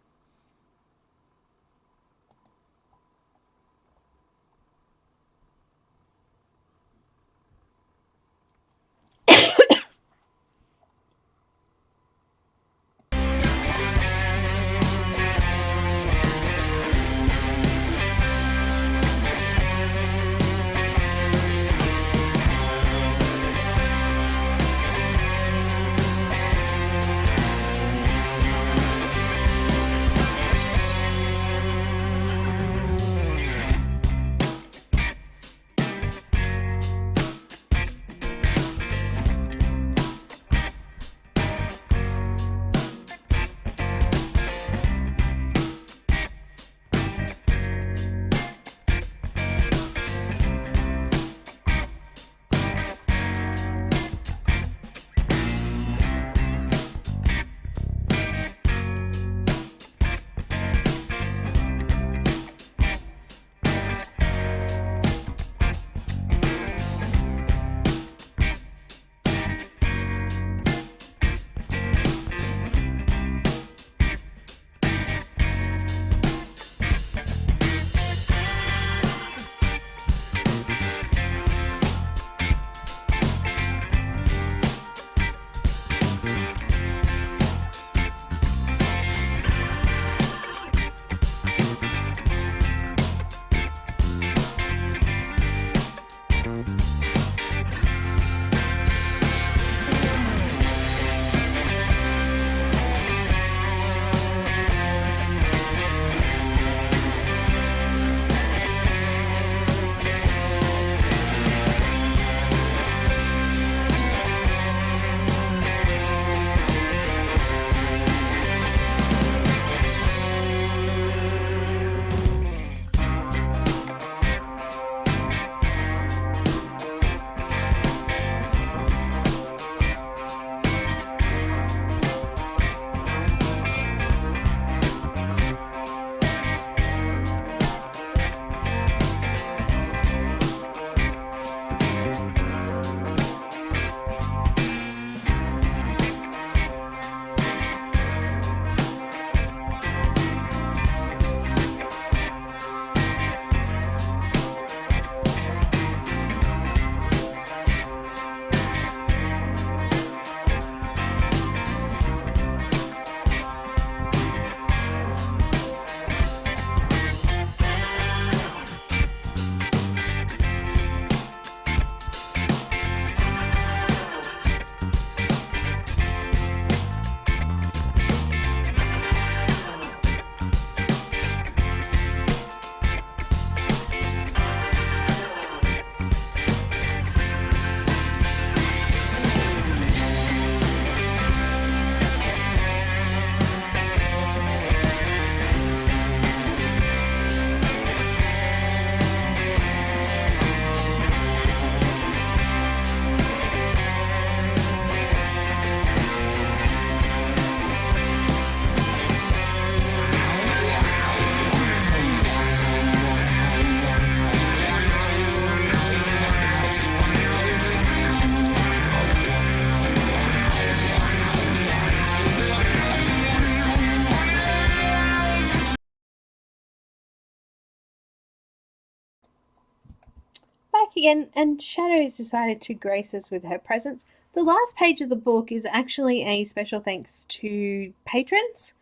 again, and Shadow's decided to grace us with her presence. The last page of the book is actually a special thanks to patrons.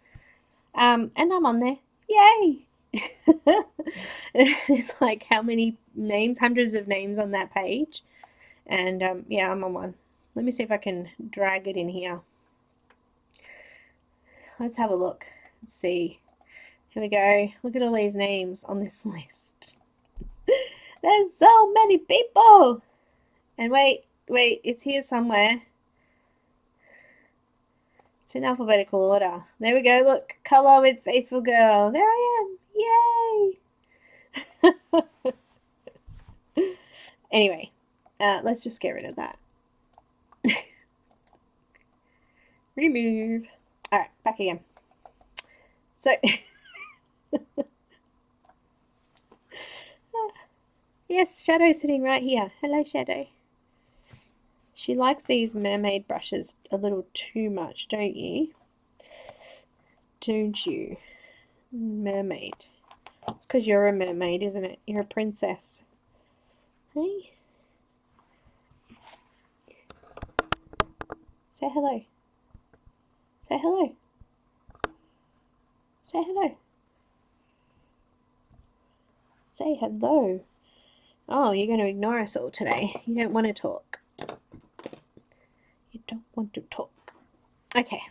And I'm on there. Yay! There's like how many names? Hundreds of names on that page. And yeah, I'm on one. Let me see if I can drag it in here. Let's have a look. Let's see. Here we go. Look at all these names on this list. There's so many people. And wait, it's here somewhere. It's in alphabetical order. There we go. Look, Colour with Faithful Girl. There I am. Yay. Anyway, let's just get rid of that. Remove. Alright, back again. So, yes, Shadow's sitting right here. Hello, Shadow. She likes these mermaid brushes a little too much, don't you? Don't you? Mermaid. It's because you're a mermaid, isn't it? You're a princess. Hey? Say hello. Say hello. Say hello. Say hello. Oh, you're going to ignore us all today. You don't want to talk. You don't want to talk. Okay.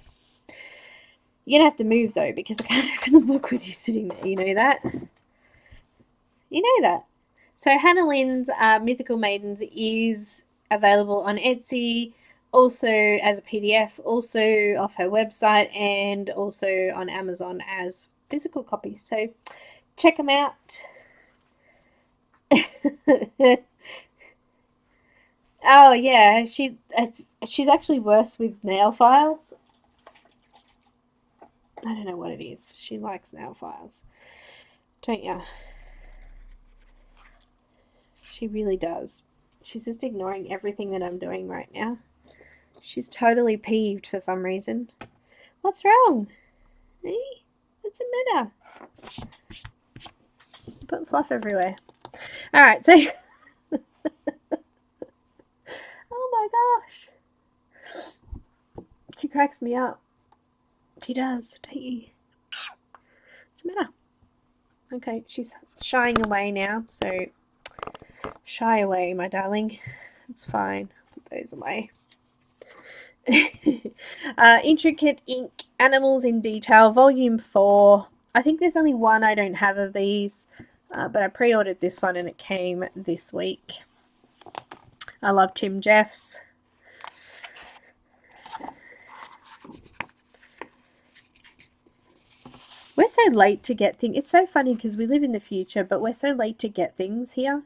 You're going to have to move, though, because I can't open the book with you sitting there. You know that? You know that. So Hannah Lynn's Mythical Maidens is available on Etsy, also as a PDF, also off her website, and also on Amazon as physical copies. So check them out. Oh yeah, she's actually worse with nail files. I don't know what it is. She likes nail files, don't ya? She really does. She's just ignoring everything that I'm doing right now. She's totally peeved for some reason. What's wrong? Hey, what's the matter? Put fluff everywhere. Alright, so oh my gosh. She cracks me up. She does, don't you? What's the matter? Okay, she's shying away now, so shy away, my darling. It's fine. Put those away. Intricate Ink, Animals in Detail, Volume 4. I think there's only one I don't have of these, but I pre-ordered this one and it came this week. I love Tim Jeffs. We're so late to get things. It's so funny because we live in the future, but we're so late to get things here.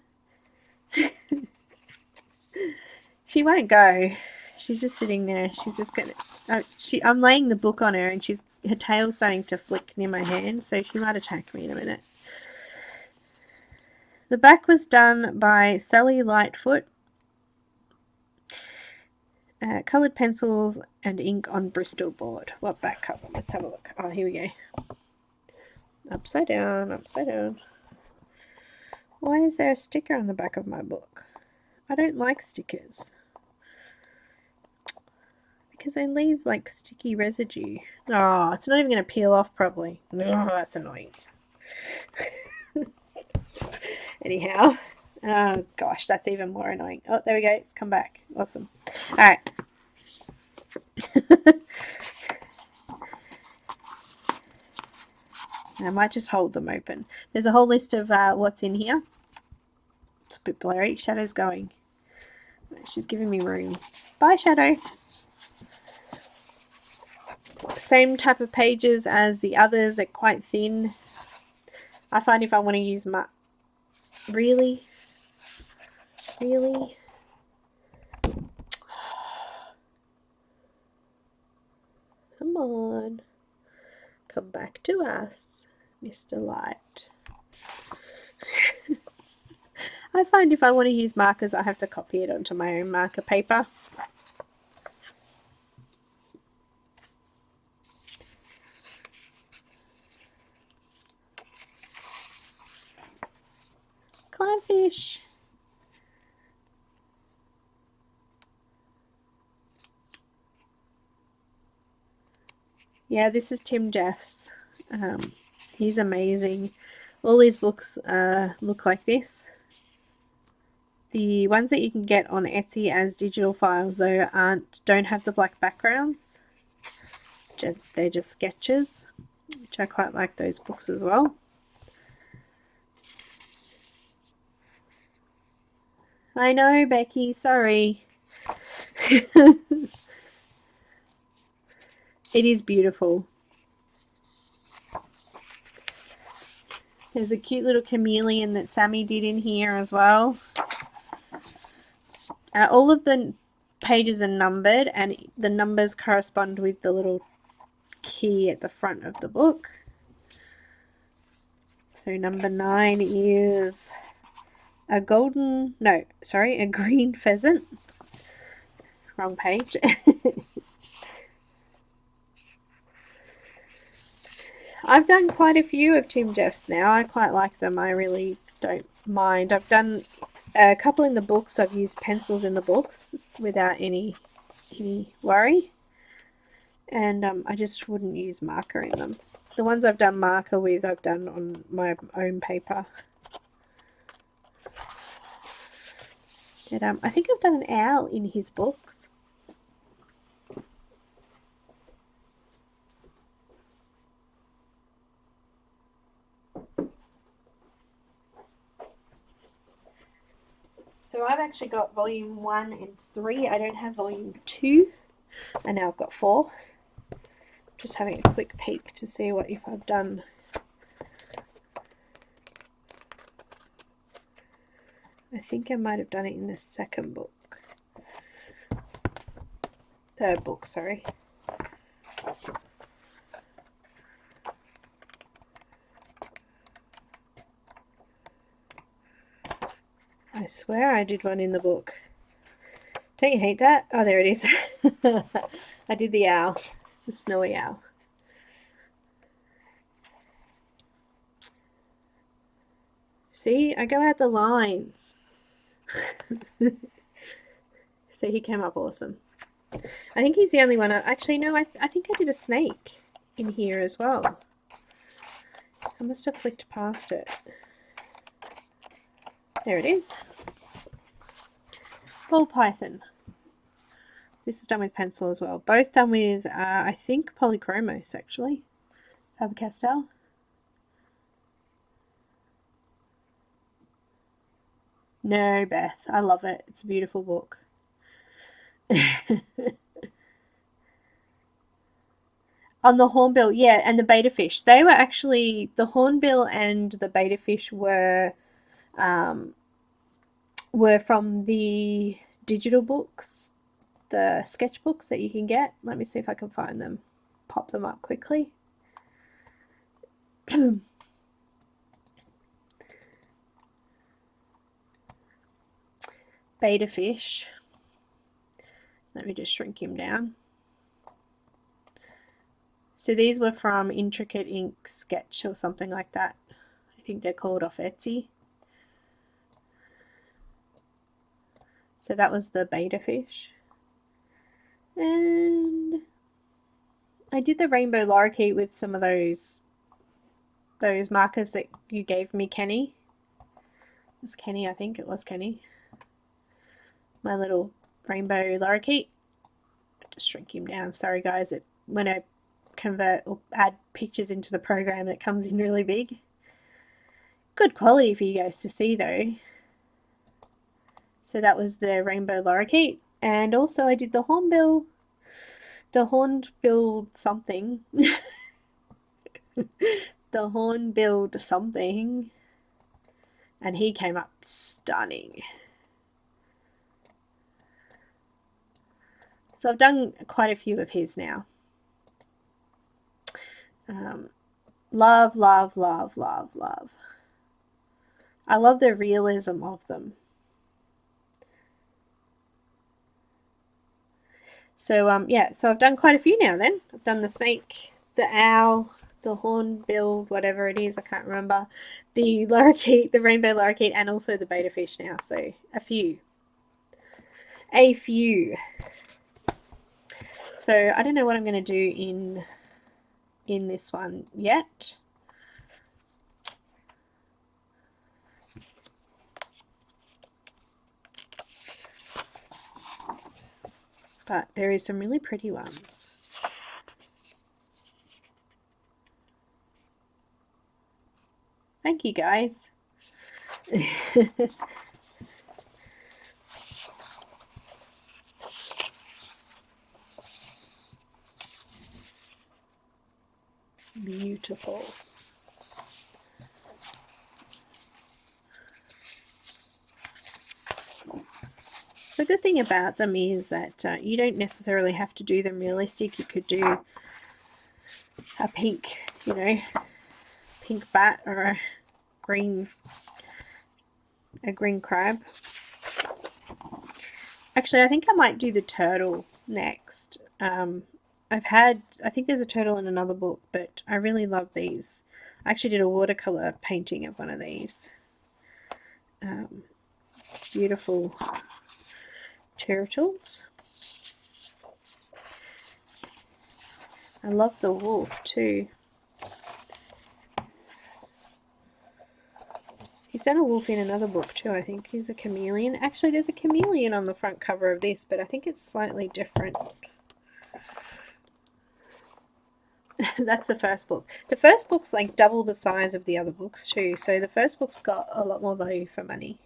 She won't go. She's just sitting there. She's just gonna. I'm laying the book on her, and her tail's starting to flick near my hand, so she might attack me in a minute. The back was done by Sally Lightfoot. Coloured pencils and ink on Bristol board. What back cover? Let's have a look. Oh, here we go. Upside down, upside down. Why is there a sticker on the back of my book? I don't like stickers. Because they leave like sticky residue. Oh, it's not even going to peel off properly. Oh, that's annoying. Anyhow. Oh gosh, that's even more annoying. Oh, there we go. It's come back. Awesome. Alright. I might just hold them open. There's a whole list of what's in here. It's a bit blurry. Shadow's going. She's giving me room. Bye, Shadow. Same type of pages as the others. They're quite thin. I find if I want to use my... Really? Really? Come on. Come back to us, Mr. Light. I find if I want to use markers, I have to copy it onto my own marker paper. Clownfish. Yeah, this is Tim Jeffs. He's amazing. All these books look like this. The ones that you can get on Etsy as digital files though don't have the black backgrounds. They're just sketches, which I quite like those books as well. I know, Becky, sorry. It is beautiful. There's a cute little chameleon that Sammy did in here as well. All of the pages are numbered, and the numbers correspond with the little key at the front of the book. So number 9 is a green pheasant. Wrong page. I've done quite a few of Tim Jeffs now. I quite like them. I really don't mind. I've done a couple in the books. I've used pencils in the books without any worry. And I just wouldn't use marker in them. The ones I've done marker with, I've done on my own paper. But, I think I've done an owl in his books. So I've actually got volume 1 and 3. I don't have volume 2. And now I've got 4. Just having a quick peek to see if I've done. I think I might have done it in the second book. Third book, sorry. I swear I did one in the book. Don't you hate that? Oh, there it is. I did the owl, the snowy owl. See, I go out the lines. So he came up awesome. I think he's the only one. Actually, no, I think I did a snake in here as well. I must have flicked past it. There it is. Ball python. This is done with pencil as well. Both done with, I think, Polychromos, actually. Faber Castell. No, Beth. I love it. It's a beautiful book. On the hornbill, yeah, and the beta fish. They were actually, the hornbill and the beta fish were from the digital books, the sketchbooks that you can get. Let me see if I can find them. Pop them up quickly. Beta fish. Let me just shrink him down. So these were from Intricate Ink Sketch or something like that. I think they're called off Etsy. So that was the beta fish. And I did the rainbow lorikeet with some of those markers that you gave me, Kenny. It was Kenny, I think it was Kenny. My little rainbow lorikeet. Just shrink him down. Sorry guys, when I convert or add pictures into the program, it comes in really big. Good quality for you guys to see though. So that was the rainbow lorikeet, and also I did the hornbill something. The hornbilled something, and he came up stunning. So I've done quite a few of his now. Love, love, love, love, love. I love the realism of them. So yeah, so I've done quite a few now then. I've done the snake, the owl, the hornbill, whatever it is, I can't remember. The lorikeet, the rainbow lorikeet, and also the beta fish now. So a few. So I don't know what I'm going to do in in this one yet. But there is some really pretty ones. Thank you, guys. Beautiful. The good thing about them is that you don't necessarily have to do them realistic. You could do a pink, you know, pink bat or a green crab. Actually, I think I might do the turtle next. I think there's a turtle in another book, but I really love these. I actually did a watercolor painting of one of these. Beautiful turtles. I love the wolf too. He's done a wolf in another book too, I think. He's a chameleon. Actually, there's a chameleon on the front cover of this, but I think it's slightly different. That's the first book. The first book's like double the size of the other books too, so the first book's got a lot more value for money.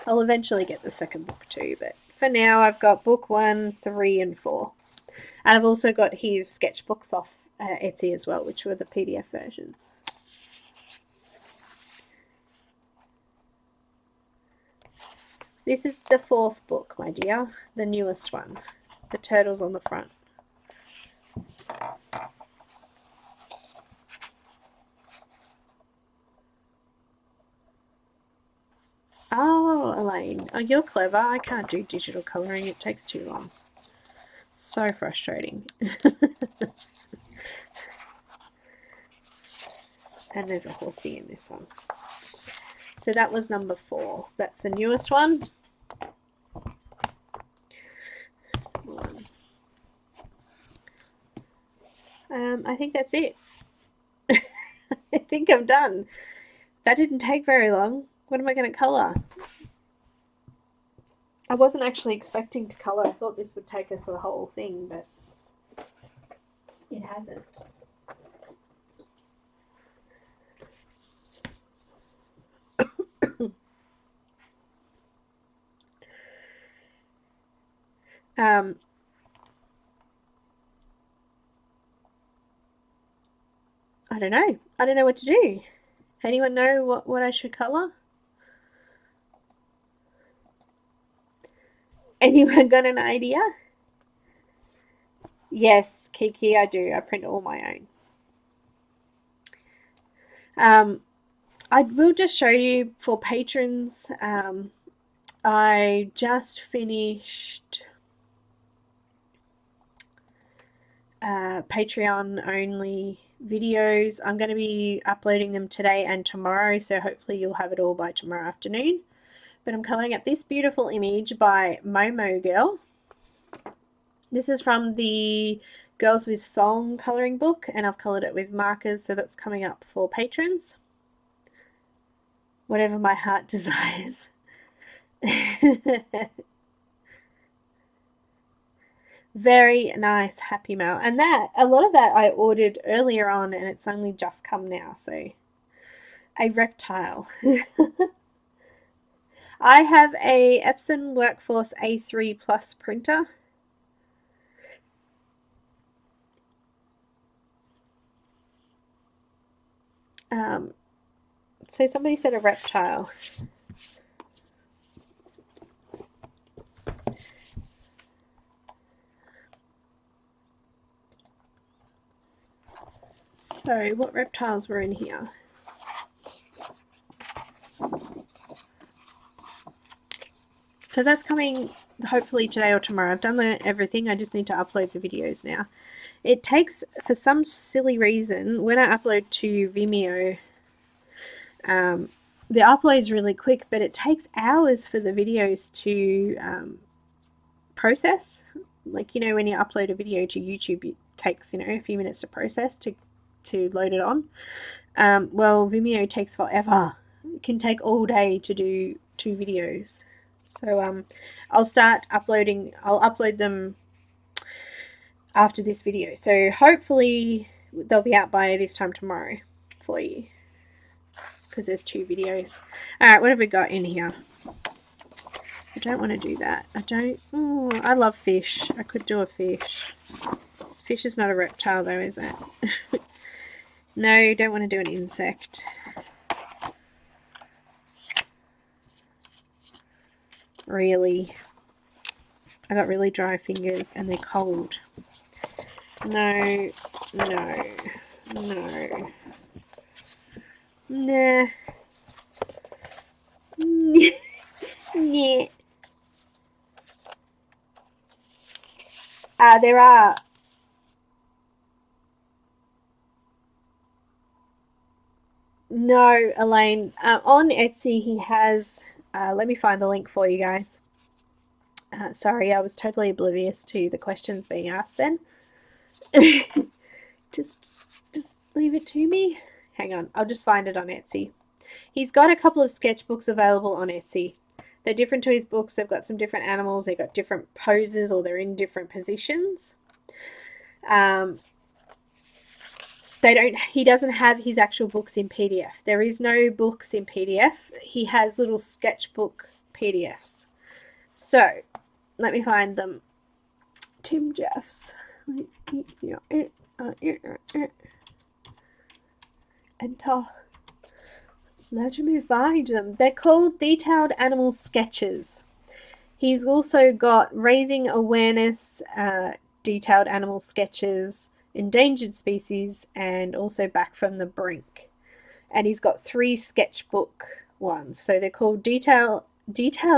I'll eventually get the second book too, but for now I've got book 1, 3, and 4. And I've also got his sketchbooks off Etsy as well, which were the PDF versions. This is the 4th book, my dear, the newest one. The turtles on the front. Oh, Elaine. Oh, you're clever. I can't do digital colouring. It takes too long. So frustrating. And there's a horsey in this one. So that was number 4. That's the newest one. I think that's it. I think I'm done. That didn't take very long. What am I going to colour? I wasn't actually expecting to colour. I thought this would take us the whole thing, but it hasn't. I don't know. I don't know what to do. Anyone know what I should colour? Anyone got an idea? Yes, Kiki, I do. I print all my own. I will just show you for patrons. I just finished Patreon only videos. I'm going to be uploading them today and tomorrow, so hopefully you'll have it all by tomorrow afternoon. But I'm colouring up this beautiful image by Momo Girl. This is from the Girls with Song colouring book, and I've coloured it with markers, so that's coming up for patrons. Whatever my heart desires. Very nice, happy mail. And that, a lot of that I ordered earlier on, and it's only just come now, so a reptile. I have a Epson Workforce A3 Plus printer. So somebody said a reptile. So what reptiles were in here? So that's coming hopefully today or tomorrow. I've done everything. I just need to upload the videos now. It takes, for some silly reason, when I upload to Vimeo, the upload is really quick, but it takes hours for the videos to process. like, you know, when you upload a video to YouTube, it takes, you know, a few minutes to process to load it on. Well, Vimeo takes forever. It can take all day to do 2 videos. So I'll start uploading. I'll upload them after this video. So hopefully they'll be out by this time tomorrow for you, because there's 2 videos. Alright, what have we got in here? I don't want to do that. I don't... Oh, I love fish. I could do a fish. This fish is not a reptile though, is it? No, don't want to do an insect. Really. I got really dry fingers and they're cold. No, no, no. Nah. Yeah. There are... No, Elaine. On Etsy he has... let me find the link for you guys. Sorry, I was totally oblivious to the questions being asked then. just leave it to me. Hang on, I'll just find it on Etsy. He's got a couple of sketchbooks available on Etsy. They're different to his books. They've got some different animals. They've got different poses, or they're in different positions. He doesn't have his actual books in PDF. There is no books in PDF. He has little sketchbook PDFs. So, let me find them. Tim Jeffs. Enter. Let me find them. They're called Detailed Animal Sketches. He's also got Raising Awareness, Detailed Animal Sketches, Endangered Species, and also Back from the Brink. And he's got 3 sketchbook ones. So they're called Detailed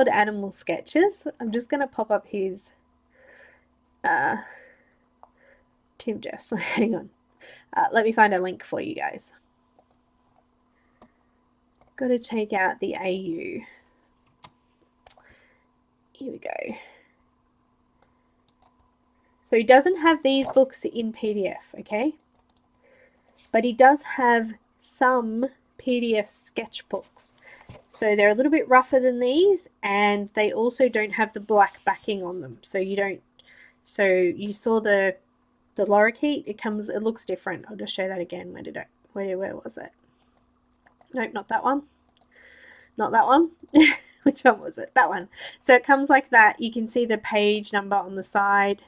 Animal Sketches. I'm just going to pop up his Tim Jeffs. Hang on. Let me find a link for you guys. Got to take out the AU. Here we go. So he doesn't have these books in PDF, okay? But he does have some PDF sketchbooks. So they're a little bit rougher than these, and they also don't have the black backing on them. So you don't... So you saw the lorikeet. It looks different. I'll just show that again. Where was it? Nope, not that one. Not that one. Which one was it? That one. So it comes like that. You can see the page number on the side.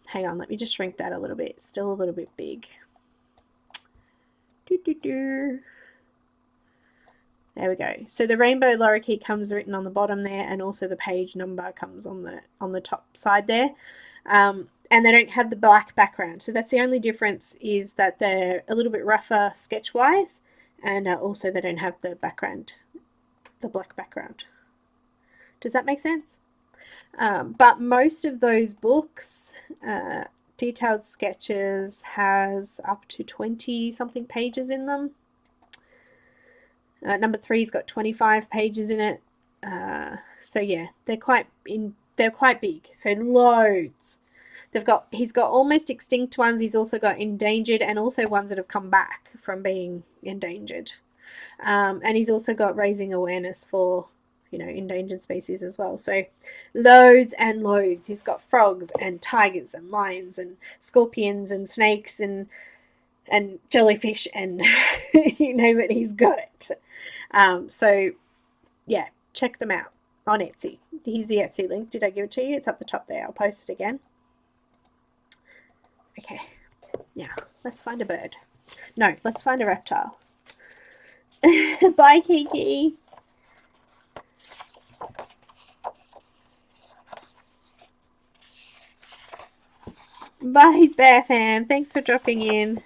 Hang on, let me just shrink that a little bit. It's still a little bit big. There we go. So the rainbow lorikeet comes written on the bottom there, and also the page number comes on the top side there. And they don't have the black background. So that's the only difference, is that they're a little bit rougher sketch-wise, and also they don't have the background, the black background. Does that make sense? But most of those books, Detailed Sketches, has up to 20-something pages in them. Number 3's got 25 pages in it. So yeah, they're quite big. So loads. He's got almost extinct ones. He's also got endangered, and also ones that have come back from being endangered. And he's also got Raising Awareness for, you know, endangered species as well. So loads and loads. He's got frogs and tigers and lions and scorpions and snakes and jellyfish, and you name it, he's got it. So yeah, check them out on Etsy. Here's the Etsy link. Did I give it to you? It's up the top there. I'll post it again. Okay, now let's find a bird. No, let's find a reptile. Bye, Kiki. Bye, Bethan. Thanks for dropping in.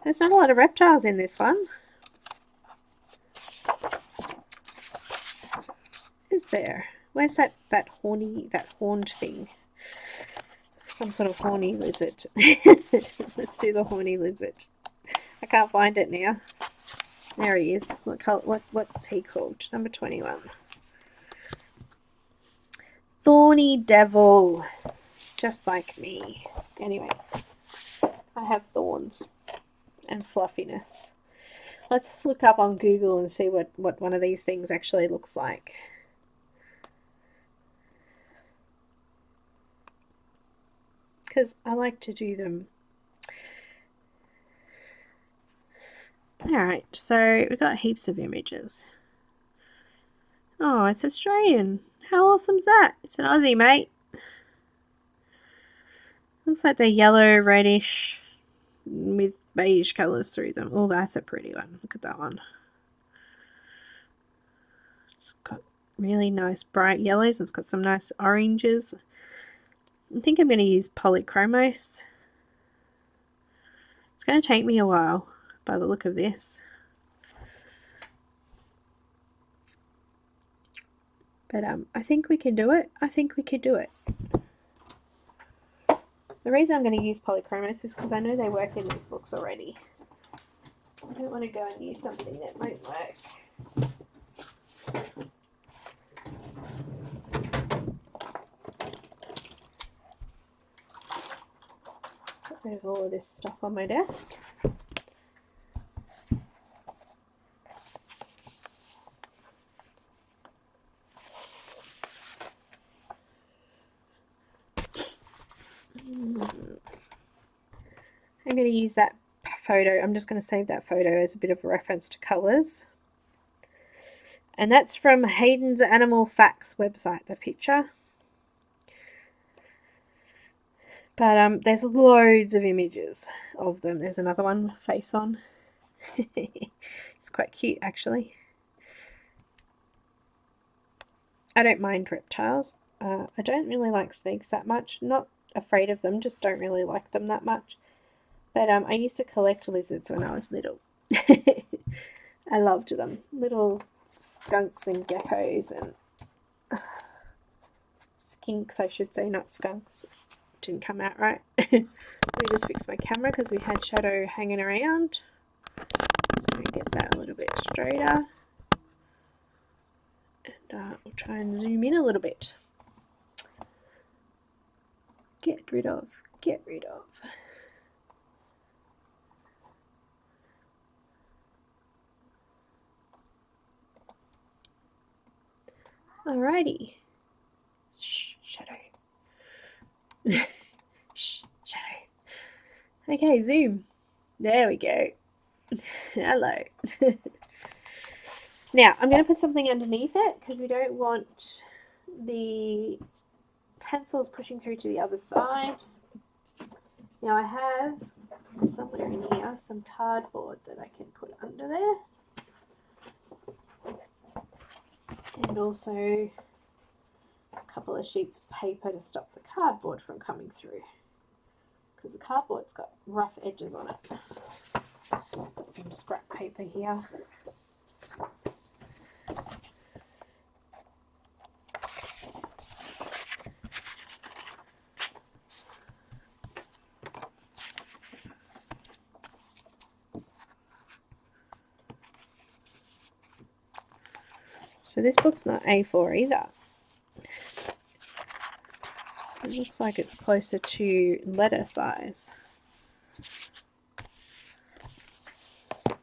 There's not a lot of reptiles in this one. Is there? Where's that horned thing? Some sort of horny lizard. Let's do the horny lizard. I can't find it now. There he is. What's he called? Number 21. thorny devil, just like me. Anyway, I have thorns and fluffiness. Let's look up on Google and see what one of these things actually looks like. Because I like to do them. Alright, so we've got heaps of images. Oh, it's Australian. How awesome's that? It's an Aussie, mate. Looks like they're yellow, reddish, with beige colours through them. Oh, that's a pretty one. Look at that one. It's got really nice bright yellows. It's got some nice oranges. I think I'm going to use Polychromos. It's going to take me a while by the look of this. But I think we can do it. I think we could do it. The reason I'm going to use Polychromos is because I know they work in these books already. I don't want to go and use something that won't work. Get rid of all of this stuff on my desk. I'm going to use that photo. I'm just going to save that photo as a bit of a reference to colours. And that's from Hayden's Animal Facts website, the picture. But there's loads of images of them. There's another one, face on. It's quite cute, actually. I don't mind reptiles. I don't really like snakes that much. Not afraid of them, just don't really like them that much. But I used to collect lizards when I was little. I loved them. Little skunks and geckos and skinks, I should say, not skunks. Didn't come out right. Let me just fix my camera because we had shadow hanging around. Get that a little bit straighter. And we'll try and zoom in a little bit. Get rid of. Alrighty. Shh, shadow. Shh, shadow. Okay, zoom. There we go. Hello. Now, I'm going to put something underneath it because we don't want the pencils pushing through to the other side. Now, I have somewhere in here some cardboard that I can put under there. And also a couple of sheets of paper to stop the cardboard from coming through, because the cardboard's got rough edges on it. Got some scrap paper here. So this book's not A4 either. It looks like it's closer to letter size. It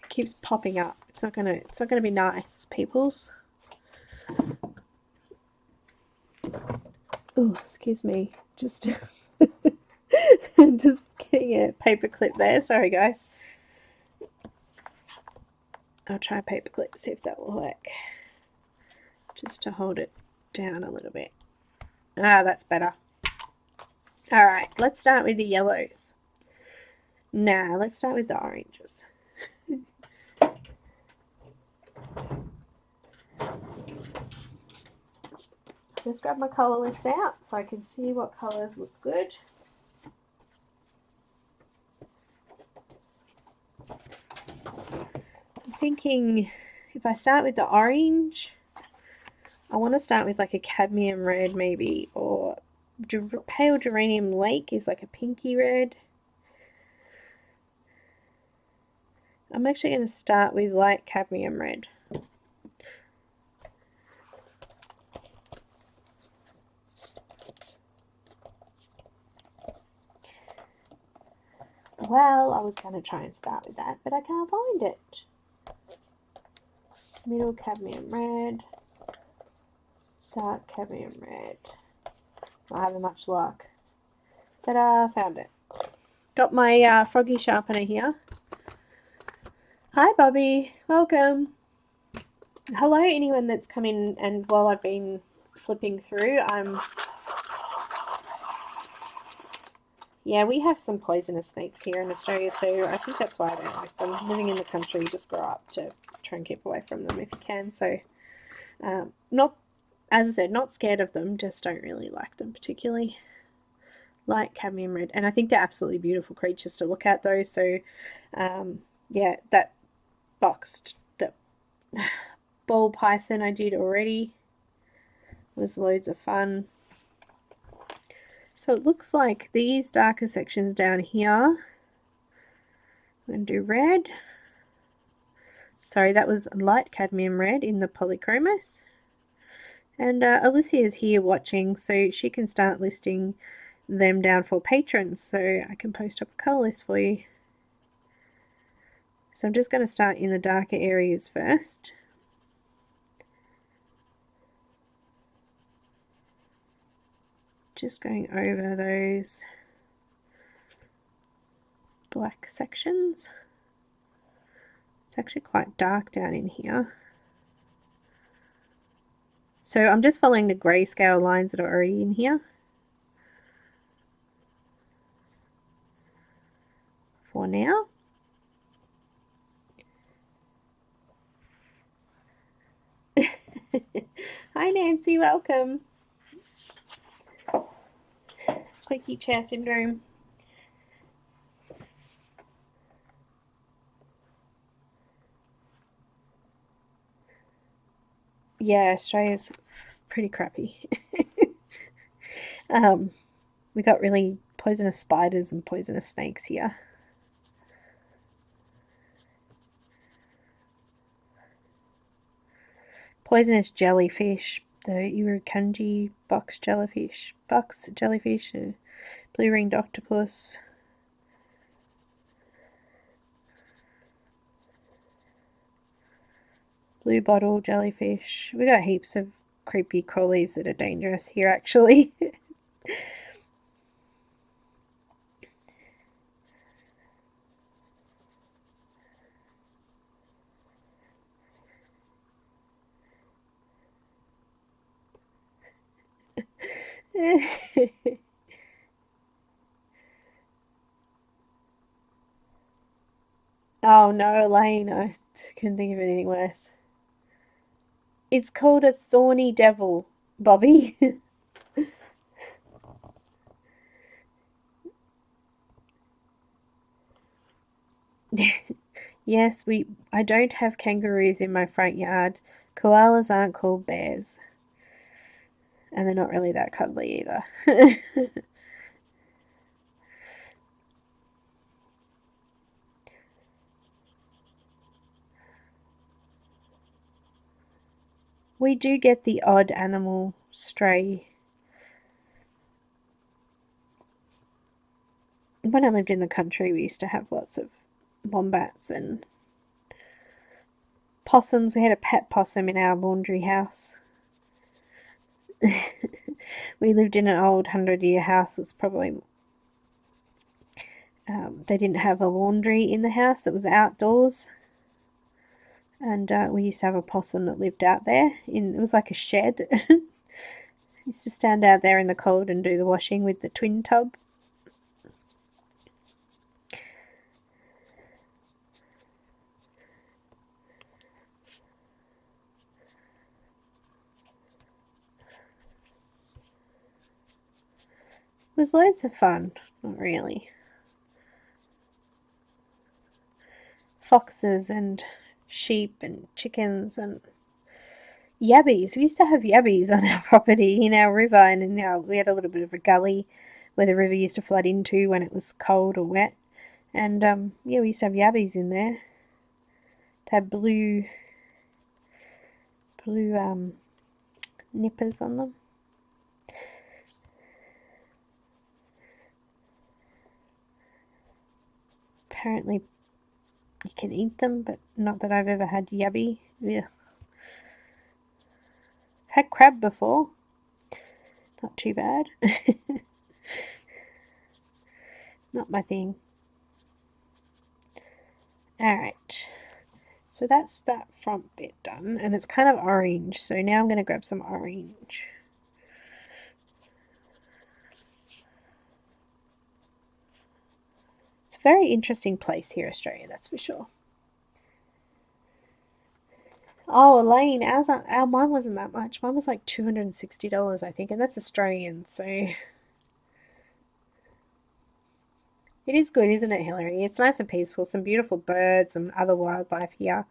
keeps popping up. It's not gonna be nice, peoples. Oh, excuse me. Just just getting a paper clip there. Sorry, guys. I'll try a paper clip, see if that will work. Just to hold it down a little bit. Ah, that's better. Alright, let's start with the yellows. Nah, let's start with the oranges. Just grab my colour list out so I can see what colours look good. I'm thinking if I start with the orange, I want to start with like a cadmium red maybe, or pale geranium lake is like a pinky red. I'm actually going to start with light cadmium red. Well, I was going to try and start with that, but I can't find it. Middle cadmium red. Dark cadmium red. Not having much luck. Ta-da, found it. Got my froggy sharpener here. Hi, Bobby. Welcome. Hello, anyone that's come in, and while I've been flipping through, yeah, we have some poisonous snakes here in Australia, so I think that's why I don't like them. Living in the country, you just grow up to try and keep away from them if you can. So, not, as I said, not scared of them, just don't really like them particularly. Like cadmium red, and I think they're absolutely beautiful creatures to look at, though. So, yeah, that boxed the ball python I did already was loads of fun. So it looks like these darker sections down here, I'm going to do red. Sorry, that was light cadmium red in the Polychromos. And Alicia's here watching, so she can start listing them down for patrons, so I can post up a colour list for you. So I'm just going to start in the darker areas first. Just going over those black sections. It's actually quite dark down in here. So I'm just following the grayscale lines that are already in here for now. Hi Nancy, welcome. Squeaky chair syndrome. Yeah, Australia's pretty crappy. We got really poisonous spiders and poisonous snakes here. Poisonous jellyfish, the Irukandji box jellyfish, blue ringed octopus. Blue bottle jellyfish. We got heaps of creepy crawlies that are dangerous here, actually. Oh no, Elaine, I couldn't think of anything worse. It's called a thorny devil, Bobby. Yes, I don't have kangaroos in my front yard. Koalas aren't called bears. And they're not really that cuddly either. We do get the odd animal stray. When I lived in the country, we used to have lots of wombats and possums. We had a pet possum in our laundry house. We lived in an old 100-year house. It was probably they didn't have a laundry in the house. It was outdoors, and we used to have a possum that lived out there. It was like a shed. Used to stand out there in the cold and do the washing with the twin tub. It was loads of fun. Not really. Foxes and sheep and chickens and yabbies. We used to have yabbies on our property in our river, and we had a little bit of a gully where the river used to flood into when it was cold or wet. And yeah, we used to have yabbies in there. They had blue nippers on them. Apparently you can eat them, but not that I've ever had yabby. Yeah. Had crab before. Not too bad. Not my thing. Alright. So that's that front bit done, and it's kind of orange, so now I'm going to grab some orange. It's a very interesting place here, Australia, that's for sure. Oh, Elaine, mine wasn't that much. Mine was like $260, I think, and that's Australian, so it is good, isn't it, Hillary? It's nice and peaceful. Some beautiful birds and other wildlife here.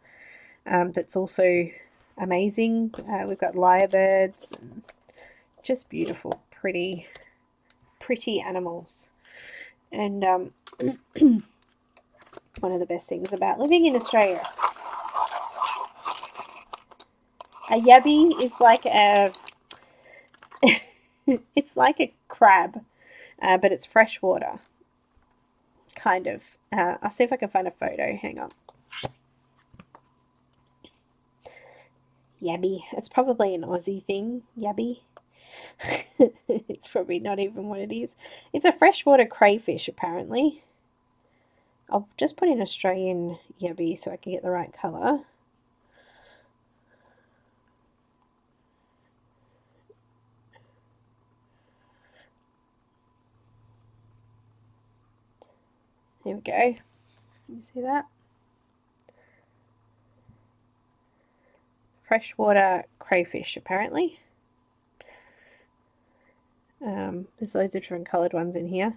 That's also amazing. We've got lyrebirds and just beautiful, pretty animals. And one of the best things about living in Australia. A yabby is like a it's like a crab, but it's freshwater, kind of. I'll see if I can find a photo. Hang on. Yabby. It's probably an Aussie thing, yabby. It's probably not even what it is. It's a freshwater crayfish, apparently. I'll just put in Australian yabby so I can get the right colour. Here we go. You see that? Freshwater crayfish, apparently. There's loads of different coloured ones in here.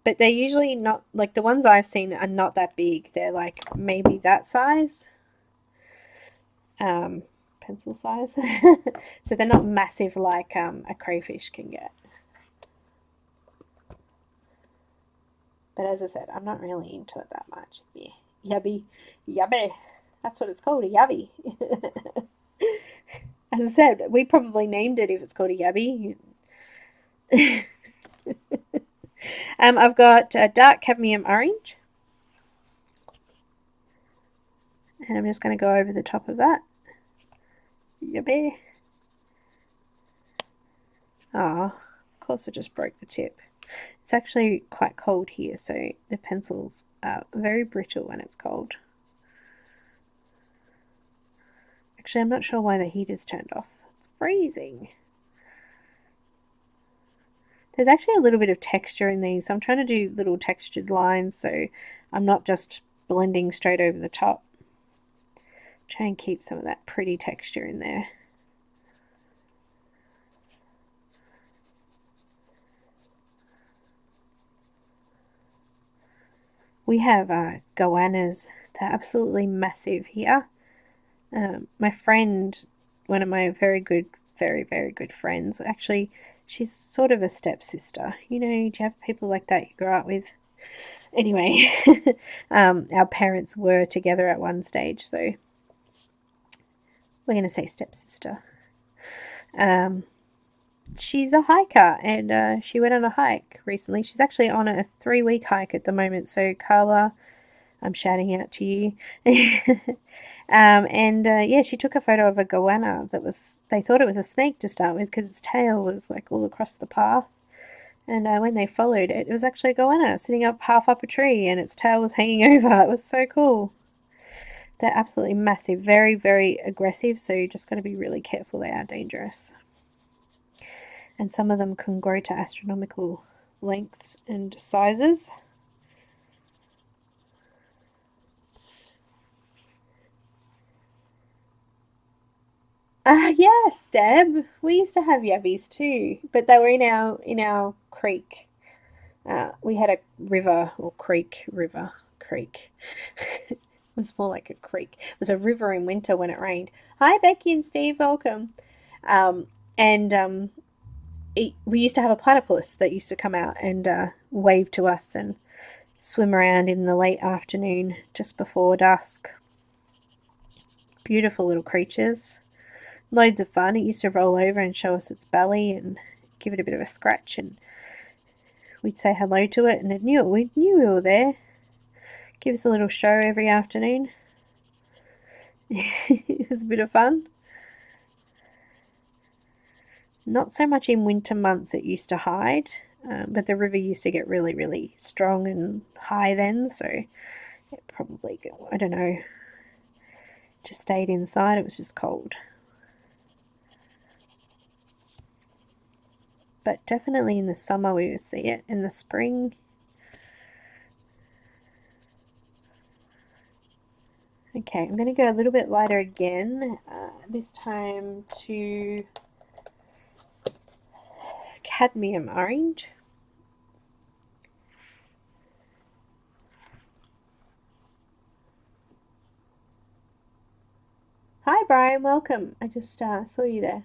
But they're usually not, like the ones I've seen are not that big. They're like maybe that size. Pencil size. So they're not massive like a crayfish can get. But as I said, I'm not really into it that much. Yeah. Yabby. Yabby. That's what it's called, a yabby. As I said, we probably named it if it's called a yabby. I've got a dark cadmium orange. And I'm just going to go over the top of that. Yabby. Ah, of course I just broke the tip. It's actually quite cold here, so the pencils are very brittle when it's cold. Actually, I'm not sure why the heater's turned off. It's freezing. There's actually a little bit of texture in these. So I'm trying to do little textured lines, so I'm not just blending straight over the top. Try and keep some of that pretty texture in there. We have goannas. They're absolutely massive here. My friend, one of my very good friends, actually, she's sort of a stepsister. You know, do you have people like that you grow up with? Anyway, our parents were together at one stage, so we're going to say stepsister. She's a hiker, and she went on a hike recently. She's actually on a 3-week hike at the moment, so Carla, I'm shouting out to you. Yeah, she took a photo of a goanna that was, they thought it was a snake to start with because its tail was like all across the path. And when they followed it, it was actually a goanna sitting up half up a tree and its tail was hanging over. It was so cool. They're absolutely massive, very, very aggressive, so you just got to be really careful. They are dangerous. And some of them can grow to astronomical lengths and sizes. Yes, Deb. We used to have yabbies too, but they were in our creek. We had a river or creek, creek. It was more like a creek. It was a river in winter when it rained. Hi, Becky and Steve. Welcome. And we used to have a platypus that used to come out and wave to us and swim around in the late afternoon just before dusk. Beautiful little creatures. Loads of fun. It used to roll over and show us its belly and give it a bit of a scratch, and we'd say hello to it, and it knew we were there. Give us a little show every afternoon. It was a bit of fun. Not so much in winter months it used to hide, but the river used to get really, really strong and high then, so it probably, I don't know, just stayed inside. It was just cold. But definitely in the summer we would see it. In the spring, okay, I'm going to go a little bit lighter again, this time to cadmium orange. Hi Brian, welcome. I just saw you there.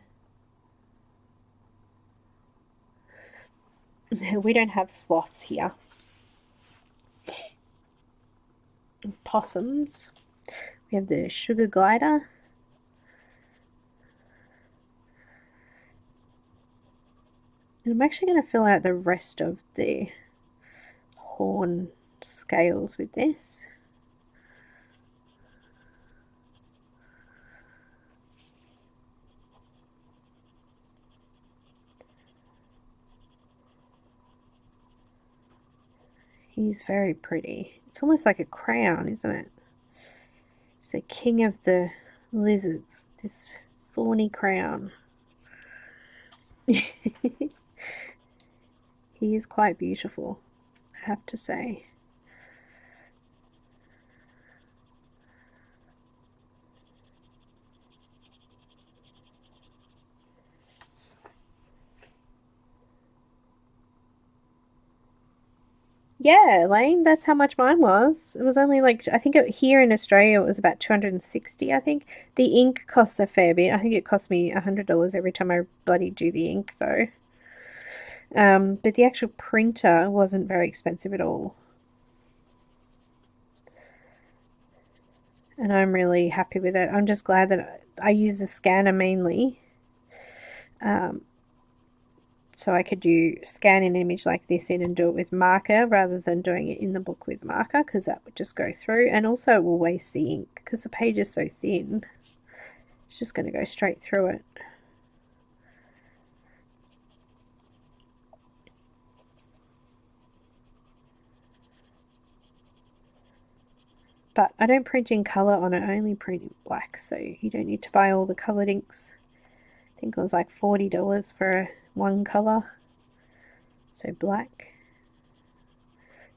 We don't have sloths here. Possums. We have the sugar glider. And I'm actually going to fill out the rest of the horn scales with this. He's very pretty. It's almost like a crown, isn't it? It's a king of the lizards, this thorny crown. He is quite beautiful, I have to say. Yeah, Elaine, that's how much mine was. It was only like, I think here in Australia it was about 260, I think. The ink costs a fair bit. I think it cost me $100 every time I bloody do the ink, though. But the actual printer wasn't very expensive at all. And I'm really happy with it. I'm just glad that I use the scanner mainly. So I could scan an image like this in and do it with marker rather than doing it in the book with marker, because that would just go through, and also it will waste the ink because the page is so thin. It's just going to go straight through it. But I don't print in colour on it, I only print in black, so you don't need to buy all the coloured inks. I think it was like $40 for one colour, so black.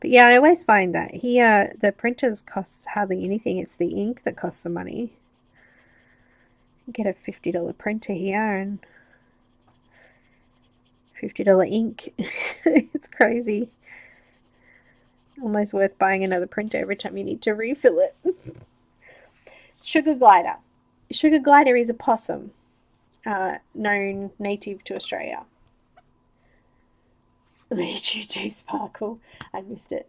But yeah, I always find that here the printers cost hardly anything. It's the ink that costs the money. You get a $50 printer here and $50 ink. It's crazy. Almost worth buying another printer every time you need to refill it. Sugar glider. Sugar glider is a possum, known native to Australia. Made you do sparkle. I missed it.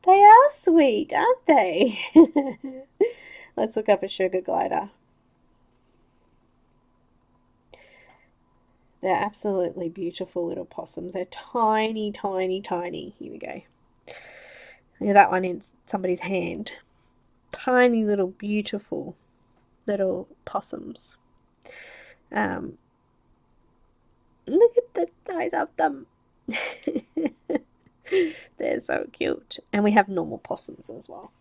They are sweet, aren't they? Let's look up a sugar glider. They're absolutely beautiful little possums. They're tiny, tiny, tiny. Here we go. Look at that one in somebody's hand. Tiny little beautiful little possums. Look at the size of them. They're so cute. And we have normal possums as well.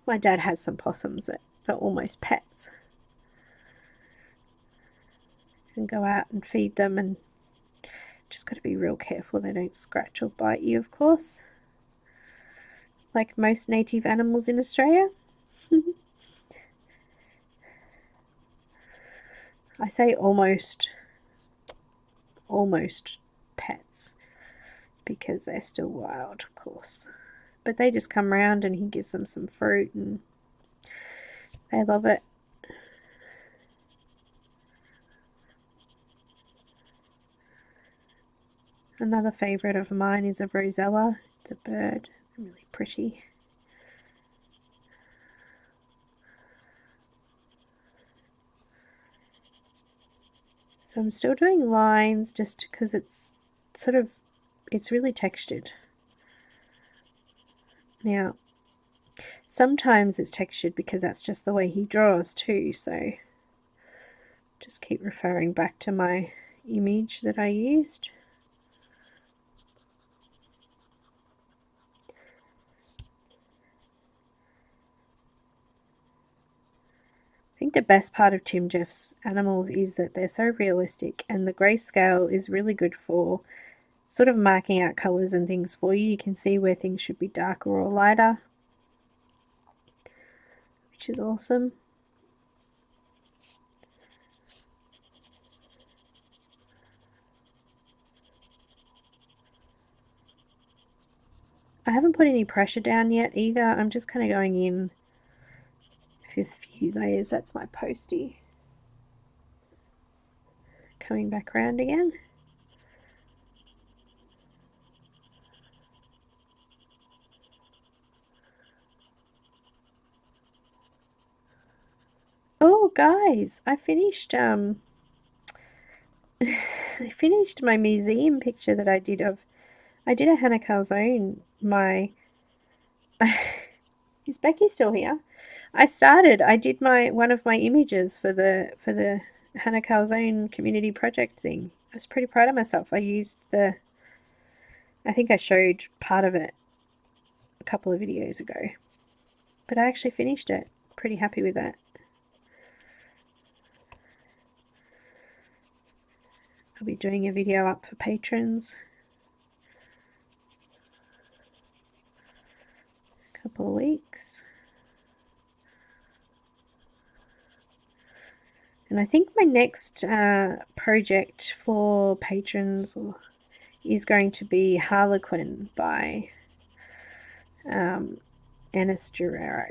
My dad has some possums that are almost pets. You can go out and feed them, and just got to be real careful they don't scratch or bite you, of course. Like most native animals in Australia. I say almost pets because they're still wild, of course. But they just come around and he gives them some fruit and they love it. Another favourite of mine is a rosella. It's a bird, really pretty. So I'm still doing lines just because it's really textured. Now, sometimes it's textured because that's just the way he draws too, so just keep referring back to my image that I used. I think the best part of Tim Jeff's animals is that they're so realistic, and the grayscale is really good for sort of marking out colours and things for you. You can see where things should be darker or lighter, which is awesome. I haven't put any pressure down yet either. I'm just kind of going in with a few layers. That's my postie. Coming back around again. Oh guys, I finished I finished my museum picture that I did of a Hannah Calzone. Is Becky still here? I did one of my images for the Hannah Calzone community project thing. I was pretty proud of myself. I think I showed part of it a couple of videos ago, but I actually finished it. Pretty happy with that. I'll be doing a video up for patrons. Couple of weeks. And I think my next project for patrons is going to be Harlequin by Ennis Durero.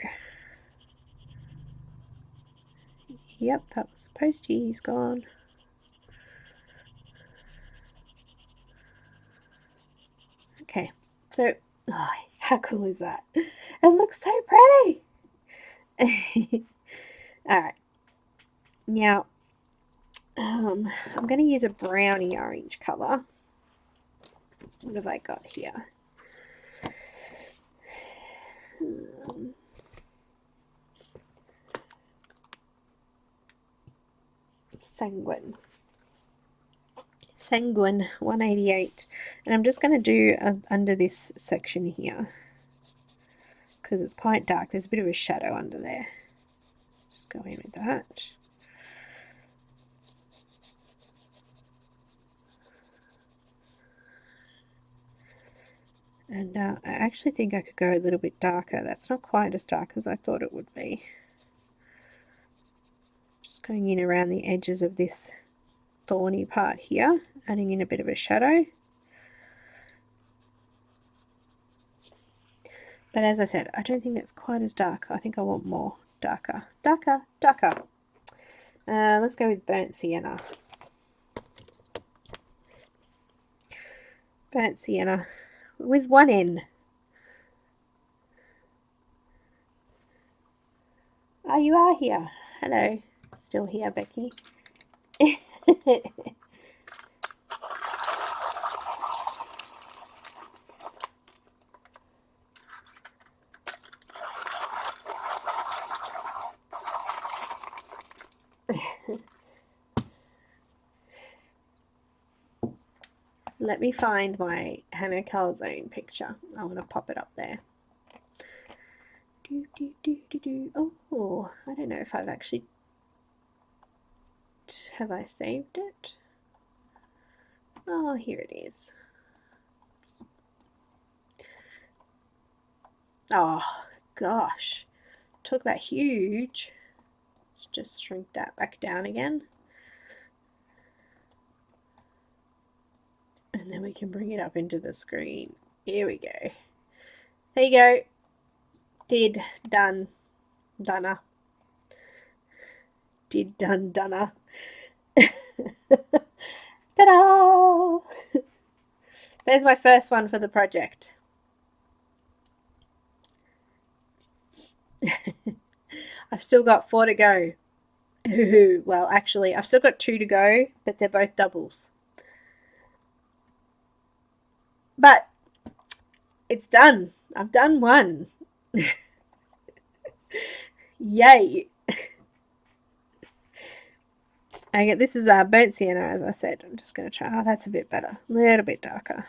Yep, that was supposed to. He's gone. Okay, so how cool is that? It looks so pretty. Alright. Now, I'm going to use a brownie orange colour. What have I got here? Sanguine 188, and I'm just going to do under this section here because it's quite dark. There's a bit of a shadow under there. Just go in with that. And I actually think I could go a little bit darker. That's not quite as dark as I thought it would be. Just going in around the edges of this thorny part here, adding in a bit of a shadow. But as I said, I don't think it's quite as dark. I think I want more darker. Let's go with burnt sienna. Burnt sienna with one N. Oh, you are here. Hello. Still here, Becky. Let me find my Hannah Calzone picture. I want to pop it up there. Oh, I don't know if I've actually... Have I saved it? Oh, here it is. Oh, gosh. Talk about huge. Let's just shrink that back down again. And then we can bring it up into the screen. Here we go. There you go. Did, done, donna. Did, done, donna. Ta-da! There's my first one for the project. I've still got 4 to go. Well, actually, I've still got 2 to go, but they're both doubles. But it's done. I've done one. Yay. Okay, this is burnt sienna, as I said. I'm just going to try. Oh, that's a bit better. A little bit darker.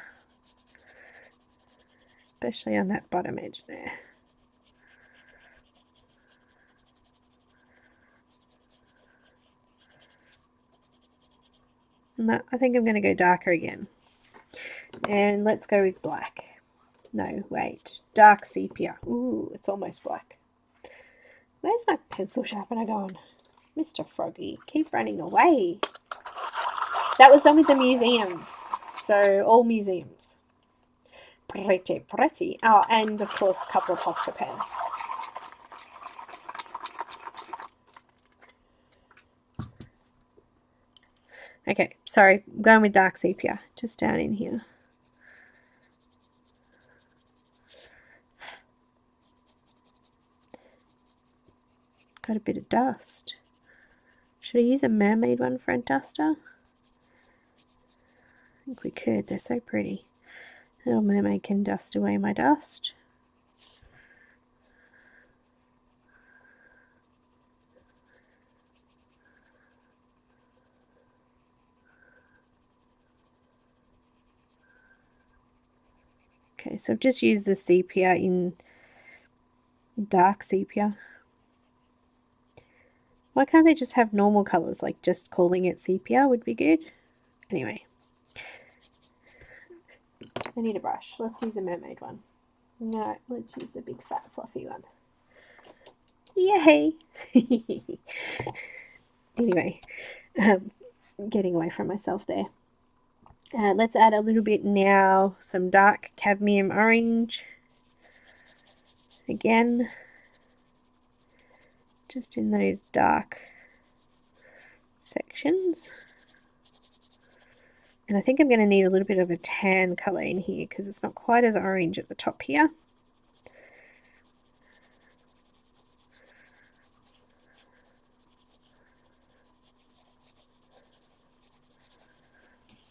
Especially on that bottom edge there. No, I think I'm going to go darker again. And let's go with black. No, wait. Dark sepia. Ooh, it's almost black. Where's my pencil sharpener going? Mr. Froggy, keep running away. That was done with the museums. So, all museums. Pretty. Oh, and of course, a couple of Postal pens. Okay, sorry. I'm going with dark sepia. Just down in here. Got a bit of dust. Should I use a mermaid one for a duster? I think we could. They're so pretty. Little mermaid can dust away my dust. Okay, so I've just used the sepia in dark sepia. Why can't they just have normal colours? Like just calling it sepia would be good. Anyway. I need a brush. Let's use a mermaid one. No, let's use the big fat fluffy one. Yay! Anyway, getting away from myself there. Let's add a little bit now, some dark cadmium orange. Again, just in those dark sections. And I think I'm going to need a little bit of a tan colour in here because it's not quite as orange at the top here.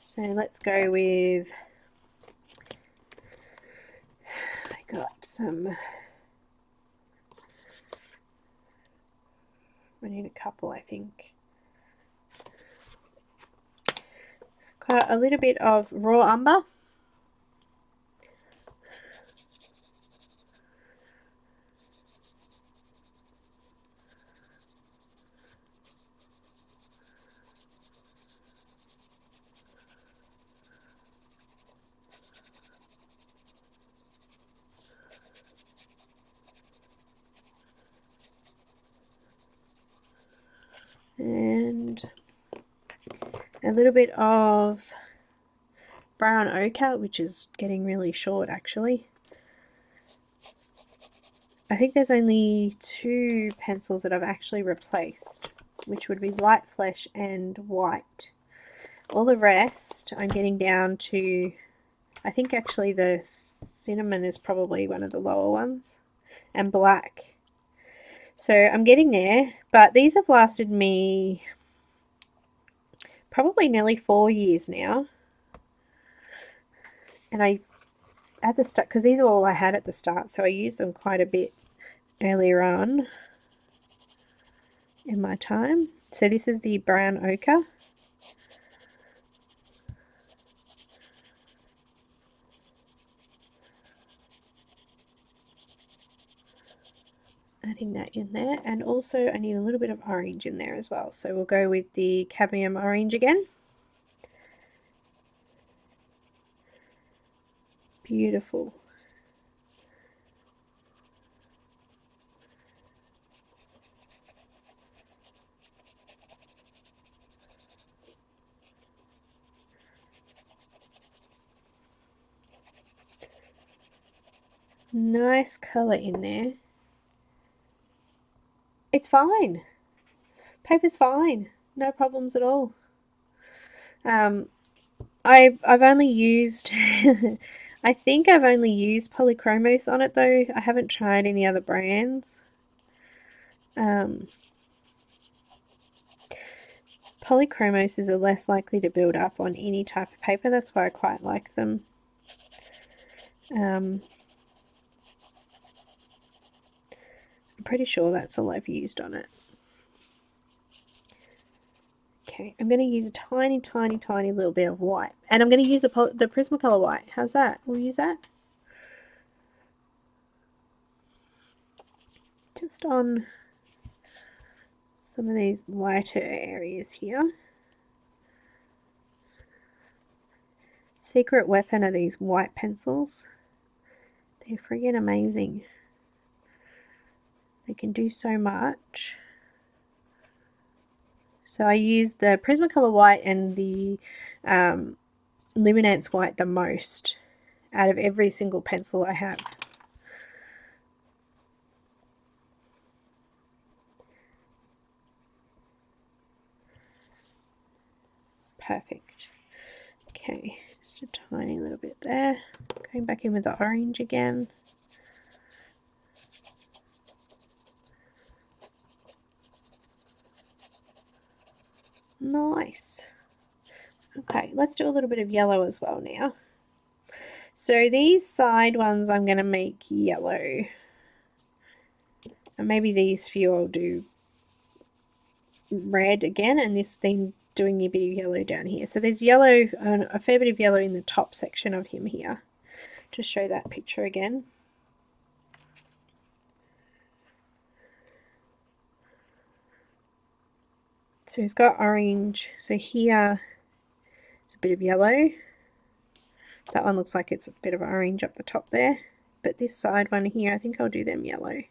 So let's go with, I got some, I need a couple I think. Got a little bit of raw umber. And a little bit of brown ochre, which is getting really short actually. I think there's only 2 pencils that I've actually replaced, which would be light flesh and white. All the rest I'm getting down to, I think actually the cinnamon is probably one of the lower ones, and black. So I'm getting there, but these have lasted me probably nearly 4 years now. And I, at the start, because these are all I had at the start, so I used them quite a bit earlier on in my time. So this is the brown ochre. Adding that in there, and also I need a little bit of orange in there as well, so we'll go with the cadmium orange again. Beautiful. Nice colour in there. It's fine. Paper's fine. No problems at all. I've only used I think I've only used Polychromos on it though. I haven't tried any other brands. Polychromos is less likely to build up on any type of paper. That's why I quite like them. I'm pretty sure that's all I've used on it. Okay, I'm going to use a tiny, tiny, tiny little bit of white. And I'm going to use the Prismacolor white. How's that? We'll use that. Just on some of these lighter areas here. Secret weapon are these white pencils. They're friggin' amazing. They can do so much. So I use the Prismacolor white and the Luminance white the most out of every single pencil I have. Perfect. Okay, just a tiny little bit there. Going back in with the orange again. Nice. Okay, let's do a little bit of yellow as well now. So these side ones I'm going to make yellow. And maybe these few I'll do red again, and this thing doing a bit of yellow down here. So there's yellow, a fair bit of yellow in the top section of him here. To show that picture again. So he's got orange. So here it's a bit of yellow. That one looks like it's a bit of orange up the top there. But this side one here, I think I'll do them yellow.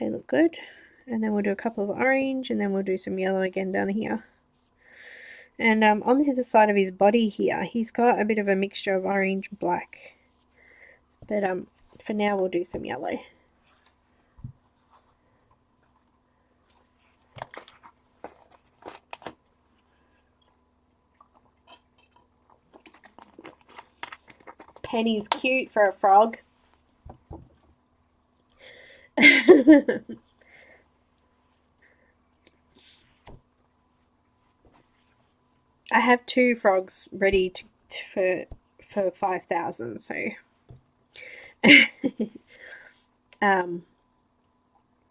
They look good. And then we'll do a couple of orange, and then we'll do some yellow again down here. And on the other side of his body here, he's got a bit of a mixture of orange and black. But for now we'll do some yellow. Penny's cute for a frog. I have 2 frogs ready for 5,000, so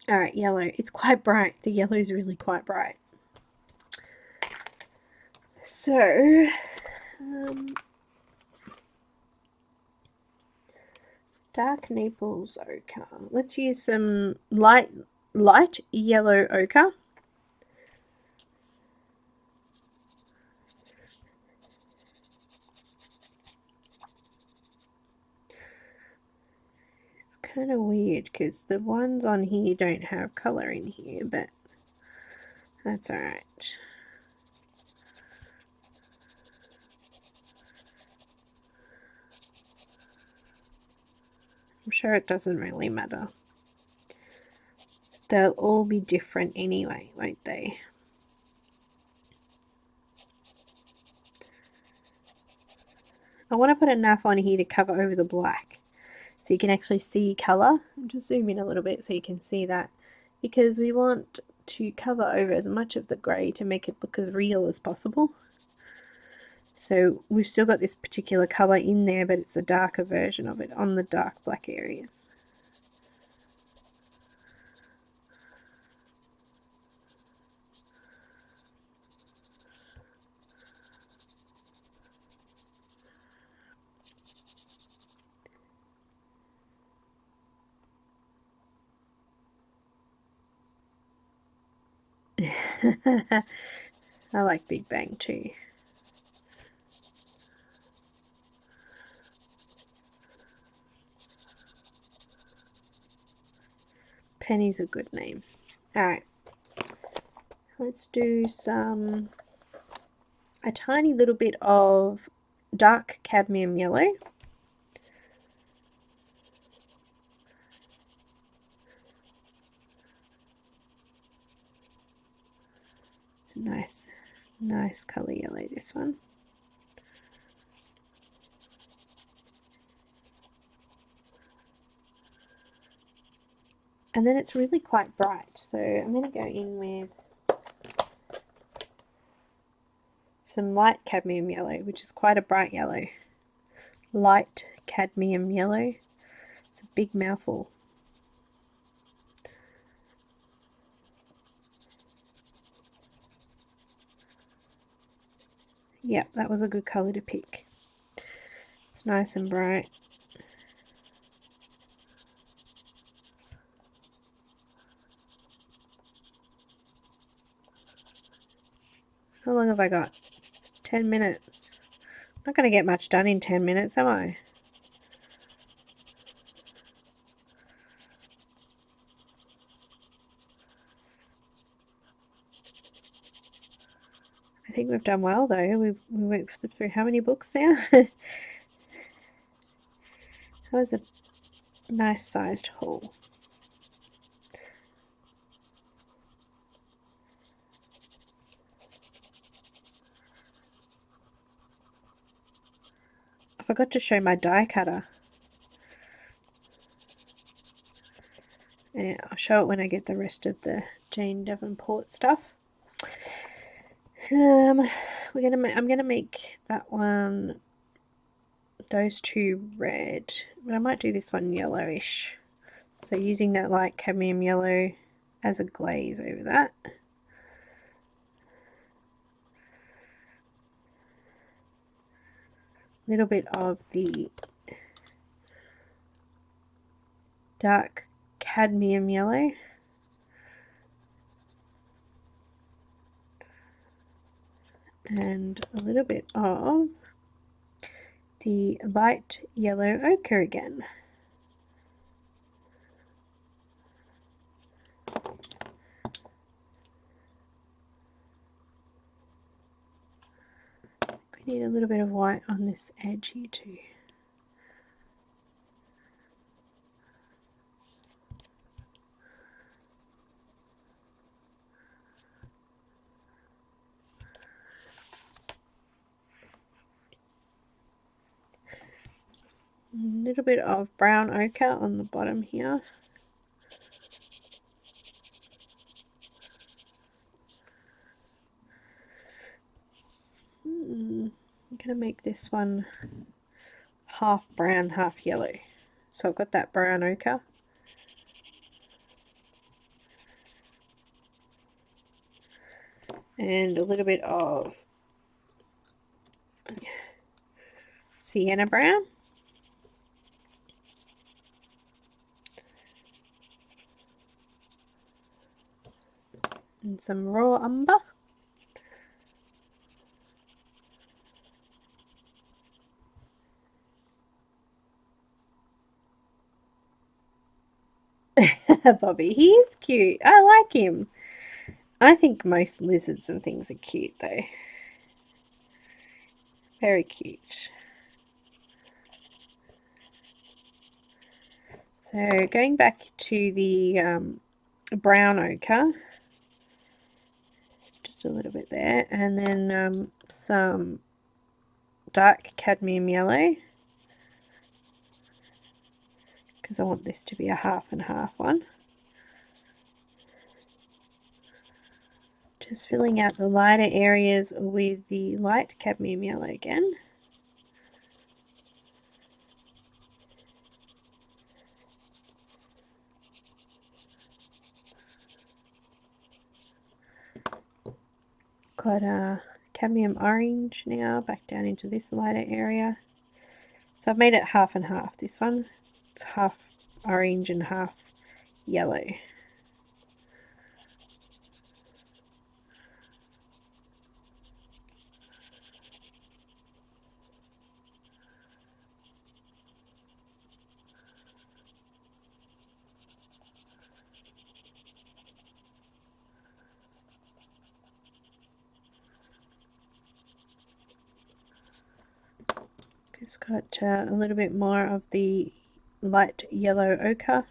alright, yellow. It's quite bright. The yellow is really quite bright. So dark Naples ochre. Let's use some light yellow ochre. Kind of weird because the ones on here don't have colour in here, but that's alright. I'm sure it doesn't really matter. They'll all be different anyway, won't they? I want to put enough on here to cover over the black. So you can actually see colour. I'll just zoom in a little bit so you can see that, because we want to cover over as much of the grey to make it look as real as possible. So we've still got this particular colour in there, but it's a darker version of it on the dark black areas. I like Big Bang too. Penny's a good name. Alright, let's do a tiny little bit of dark cadmium yellow. It's a nice colour yellow, this one. And then it's really quite bright, so I'm going to go in with some light cadmium yellow, which is quite a bright yellow. Light cadmium yellow. It's a big mouthful. Yep, that was a good colour to pick. It's nice and bright. How long have I got? 10 minutes. I'm not going to get much done in 10 minutes, am I? I think we've done well though. We went through how many books now? That was a nice sized haul. I forgot to show my die cutter. Yeah, I'll show it when I get the rest of the Jane Davenport stuff. I'm gonna make that one, those two red, but I might do this one yellowish. So using that light cadmium yellow as a glaze over that. A little bit of the dark cadmium yellow. And a little bit of the light yellow ochre again. We need a little bit of white on this edge here too. A little bit of brown ochre on the bottom here. I'm going to make this one half brown, half yellow. So I've got that brown ochre. And a little bit of sienna brown. And some raw umber. Bobby, he is cute. I like him. I think most lizards and things are cute though. Very cute. So going back to the brown ochre, just a little bit there, and then some dark cadmium yellow, because I want this to be a half and half one. Just filling out the lighter areas with the light cadmium yellow again. Got a cadmium orange now back down into this lighter area. So I've made it half and half. This one, it's half orange and half yellow. It's got a little bit more of the light yellow ochre.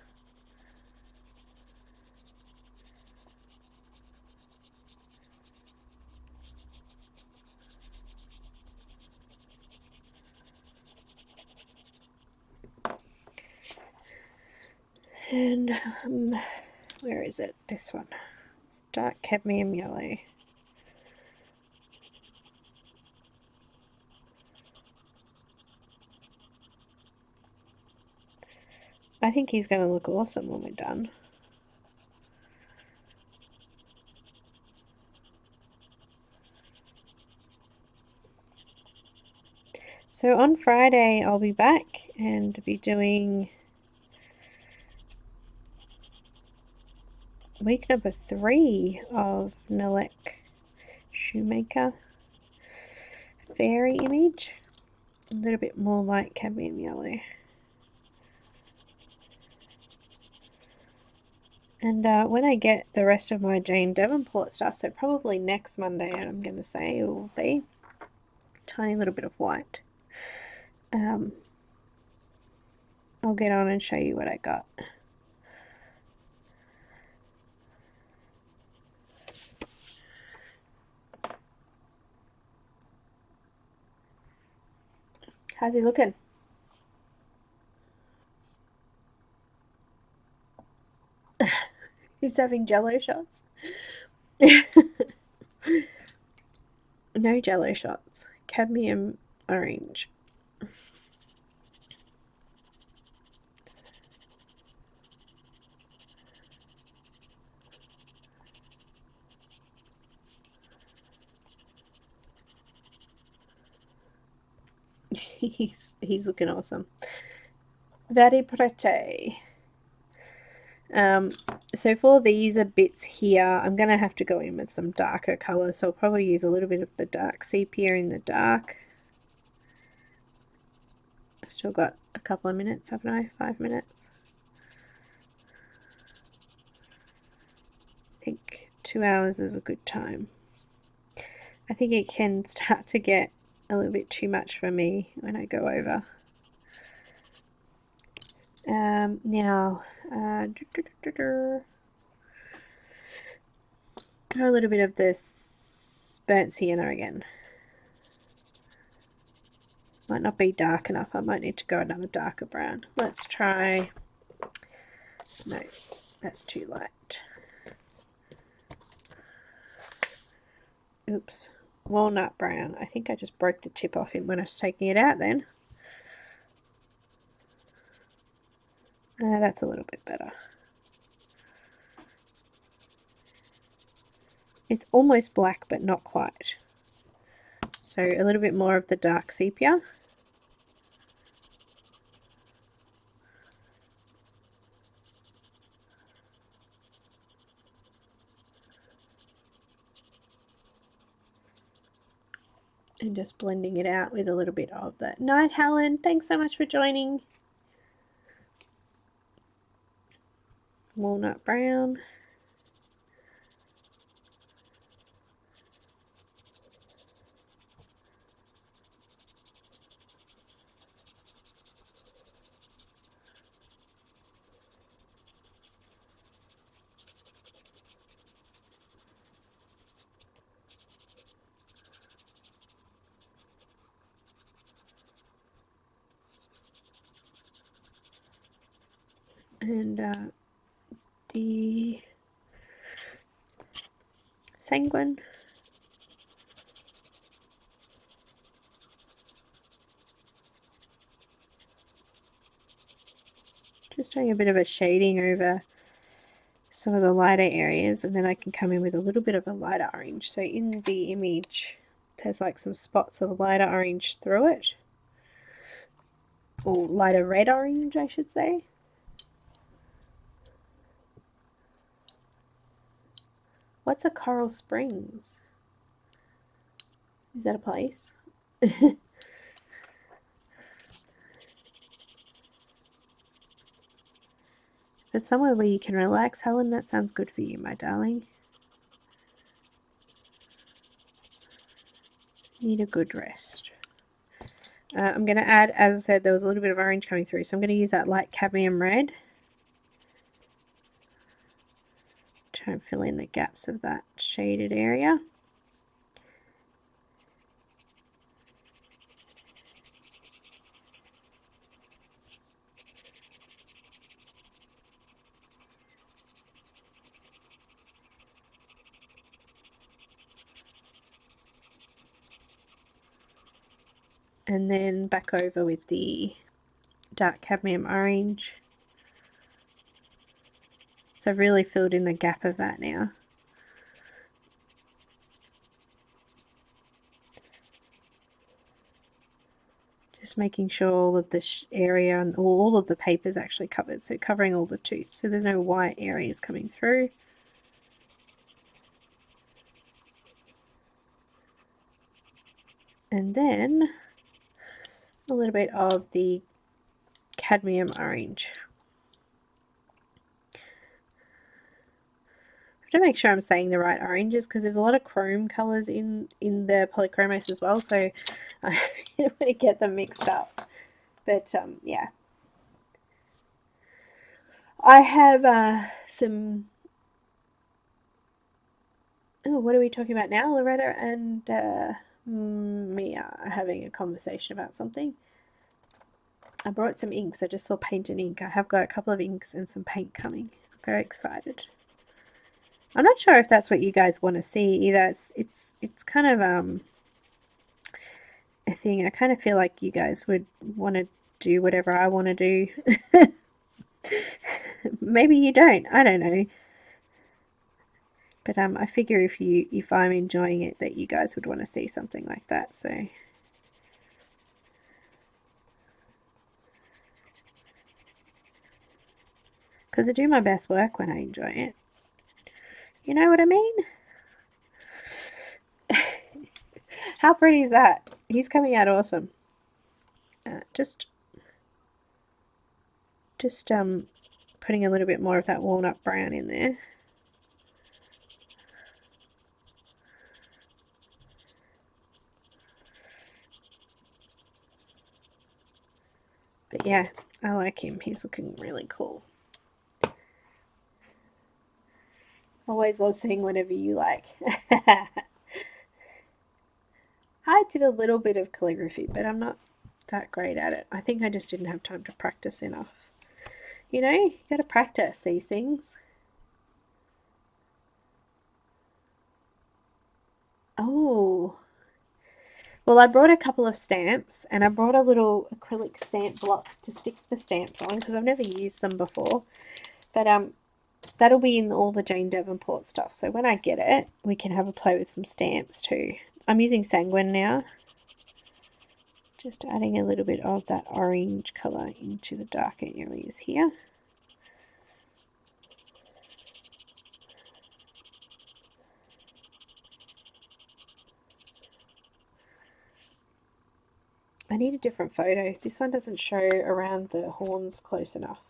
And where is it? This one. Dark cadmium yellow. I think he's going to look awesome when we're done. So on Friday I'll be back and be doing week number 3 of Nalek Shoemaker Fairy image. A little bit more light cadmium yellow. And when I get the rest of my Jane Davenport stuff, so probably next Monday, I'm going to say it will be a tiny little bit of white. I'll get on and show you what I got. How's he looking? He's having jello shots. No jello shots. Cadmium orange. He's looking awesome. Very pretty. So for these bits here, I'm going to have to go in with some darker colours, so I'll probably use a little bit of the dark sepia in the dark. I've still got a couple of minutes, haven't I? 5 minutes. I think 2 hours is a good time. I think it can start to get a little bit too much for me when I go over. Now, go a little bit of this burnt sienna again. Might not be dark enough. I might need to go another darker brown. Let's try. No, that's too light. Oops. Walnut brown. I think I just broke the tip off him when I was taking it out then. That's a little bit better. It's almost black, but not quite. So a little bit more of the dark sepia. And just blending it out with a little bit of that. Night, Helen. Thanks so much for joining. Walnut brown. And the sanguine. Just doing a bit of a shading over some of the lighter areas, and then I can come in with a little bit of a lighter orange. So in the image, there's like some spots of lighter orange through it, or lighter red orange, I should say. What's a Coral Springs? Is that a place? But somewhere where you can relax, Helen, that sounds good for you, my darling. Need a good rest. I'm going to add, as I said, there was a little bit of orange coming through, so I'm going to use that light cadmium red. Try and fill in the gaps of that shaded area. And then back over with the dark cadmium orange. So I've really filled in the gap of that now. Just making sure all of the area and all of the paper is actually covered, so covering all the tooth, so there's no white areas coming through. And then a little bit of the cadmium orange. I have to make sure I'm saying the right oranges because there's a lot of chrome colours in the Polychromos as well, so I don't want to get them mixed up. But yeah. I have some... Oh, what are we talking about now? Loretta and Mia are having a conversation about something. I brought some inks. I just saw paint and ink. I have got a couple of inks and some paint coming. I'm very excited. I'm not sure if that's what you guys want to see either. It's kind of a thing. I kind of feel like you guys would want to do whatever I want to do. Maybe you don't. I don't know. But I figure if I'm enjoying it, that you guys would want to see something like that. So because I do my best work when I enjoy it. You know what I mean? How pretty is that? He's coming out awesome. Just putting a little bit more of that walnut brown in there. But yeah, I like him. He's looking really cool. Always love seeing whatever you like. I did a little bit of calligraphy, but I'm not that great at it. I think I just didn't have time to practice enough. You know, you gotta practice these things. Oh. Well, I brought a couple of stamps, and I brought a little acrylic stamp block to stick the stamps on because I've never used them before. But that'll be in all the Jane Davenport stuff. So when I get it, we can have a play with some stamps too. I'm using Sanguine now. Just adding a little bit of that orange colour into the darker areas here. I need a different photo. This one doesn't show around the horns close enough.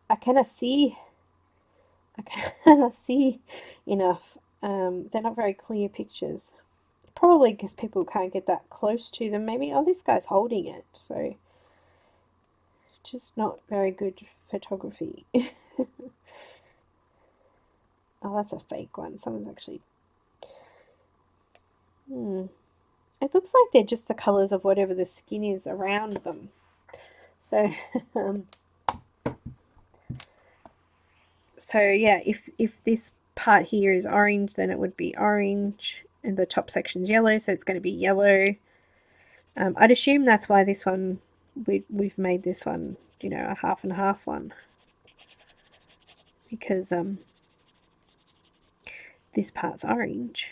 I cannot see enough. They're not very clear pictures. Probably because people can't get that close to them, maybe. Oh, this guy's holding it, so just not very good photography. Oh, that's a fake one. Someone's actually... It looks like they're just the colours of whatever the skin is around them. So, so yeah, if this part here is orange, then it would be orange, and the top section's yellow, so it's going to be yellow. I'd assume that's why this one, we've made this one, you know, a half and half one, because this part's orange.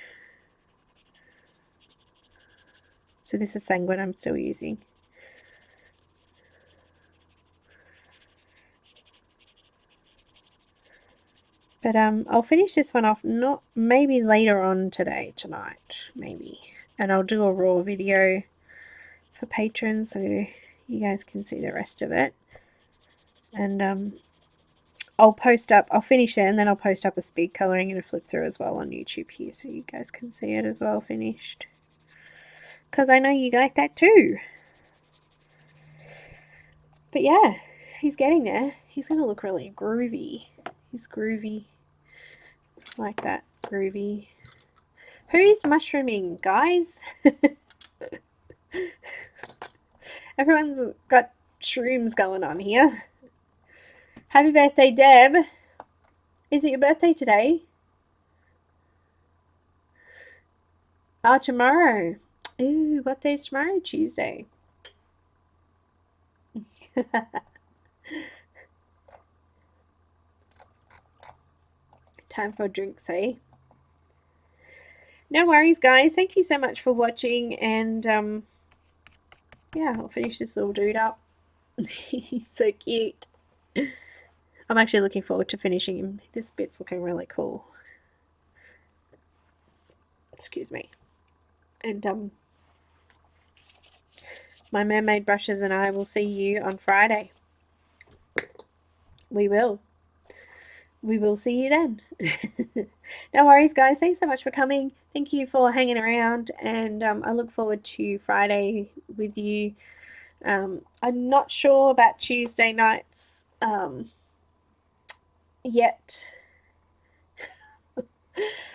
So this is Sanguine I'm still using. But I'll finish this one off, not maybe later on today, tonight, maybe. And I'll do a raw video for patrons so you guys can see the rest of it. And I'll finish it, and then I'll post up a speed colouring and a flip through as well on YouTube here so you guys can see it as well finished. Because I know you like that too. But yeah, he's getting there. He's going to look really groovy. He's groovy. Like that. Groovy. Who's mushrooming, guys? Everyone's got shrooms going on here. Happy birthday, Deb. Is it your birthday today? Oh, tomorrow. Ooh, what day's tomorrow? Tuesday. Time for drinks, eh? No worries, guys. Thank you so much for watching, and yeah, I'll finish this little dude up. He's so cute. I'm actually looking forward to finishing him. This bit's looking really cool. Excuse me. And my mermaid brushes and I will see you on Friday. We will. We will see you then. No worries, guys. Thanks so much for coming. Thank you for hanging around, and I look forward to Friday with you. I'm not sure about Tuesday nights yet.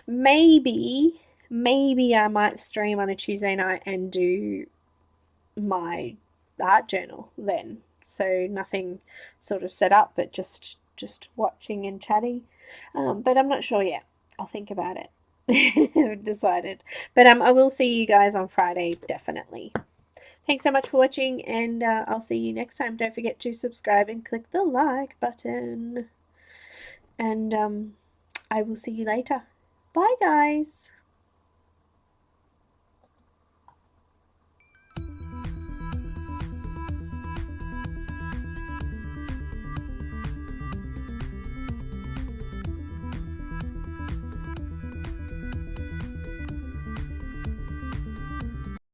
Maybe I might stream on a Tuesday night and do my art journal then. So nothing sort of set up, but just watching and chatting. But I'm not sure yet. I'll think about it. I haven't decided. But I will see you guys on Friday, definitely. Thanks so much for watching, and I'll see you next time. Don't forget to subscribe and click the like button. And I will see you later. Bye, guys.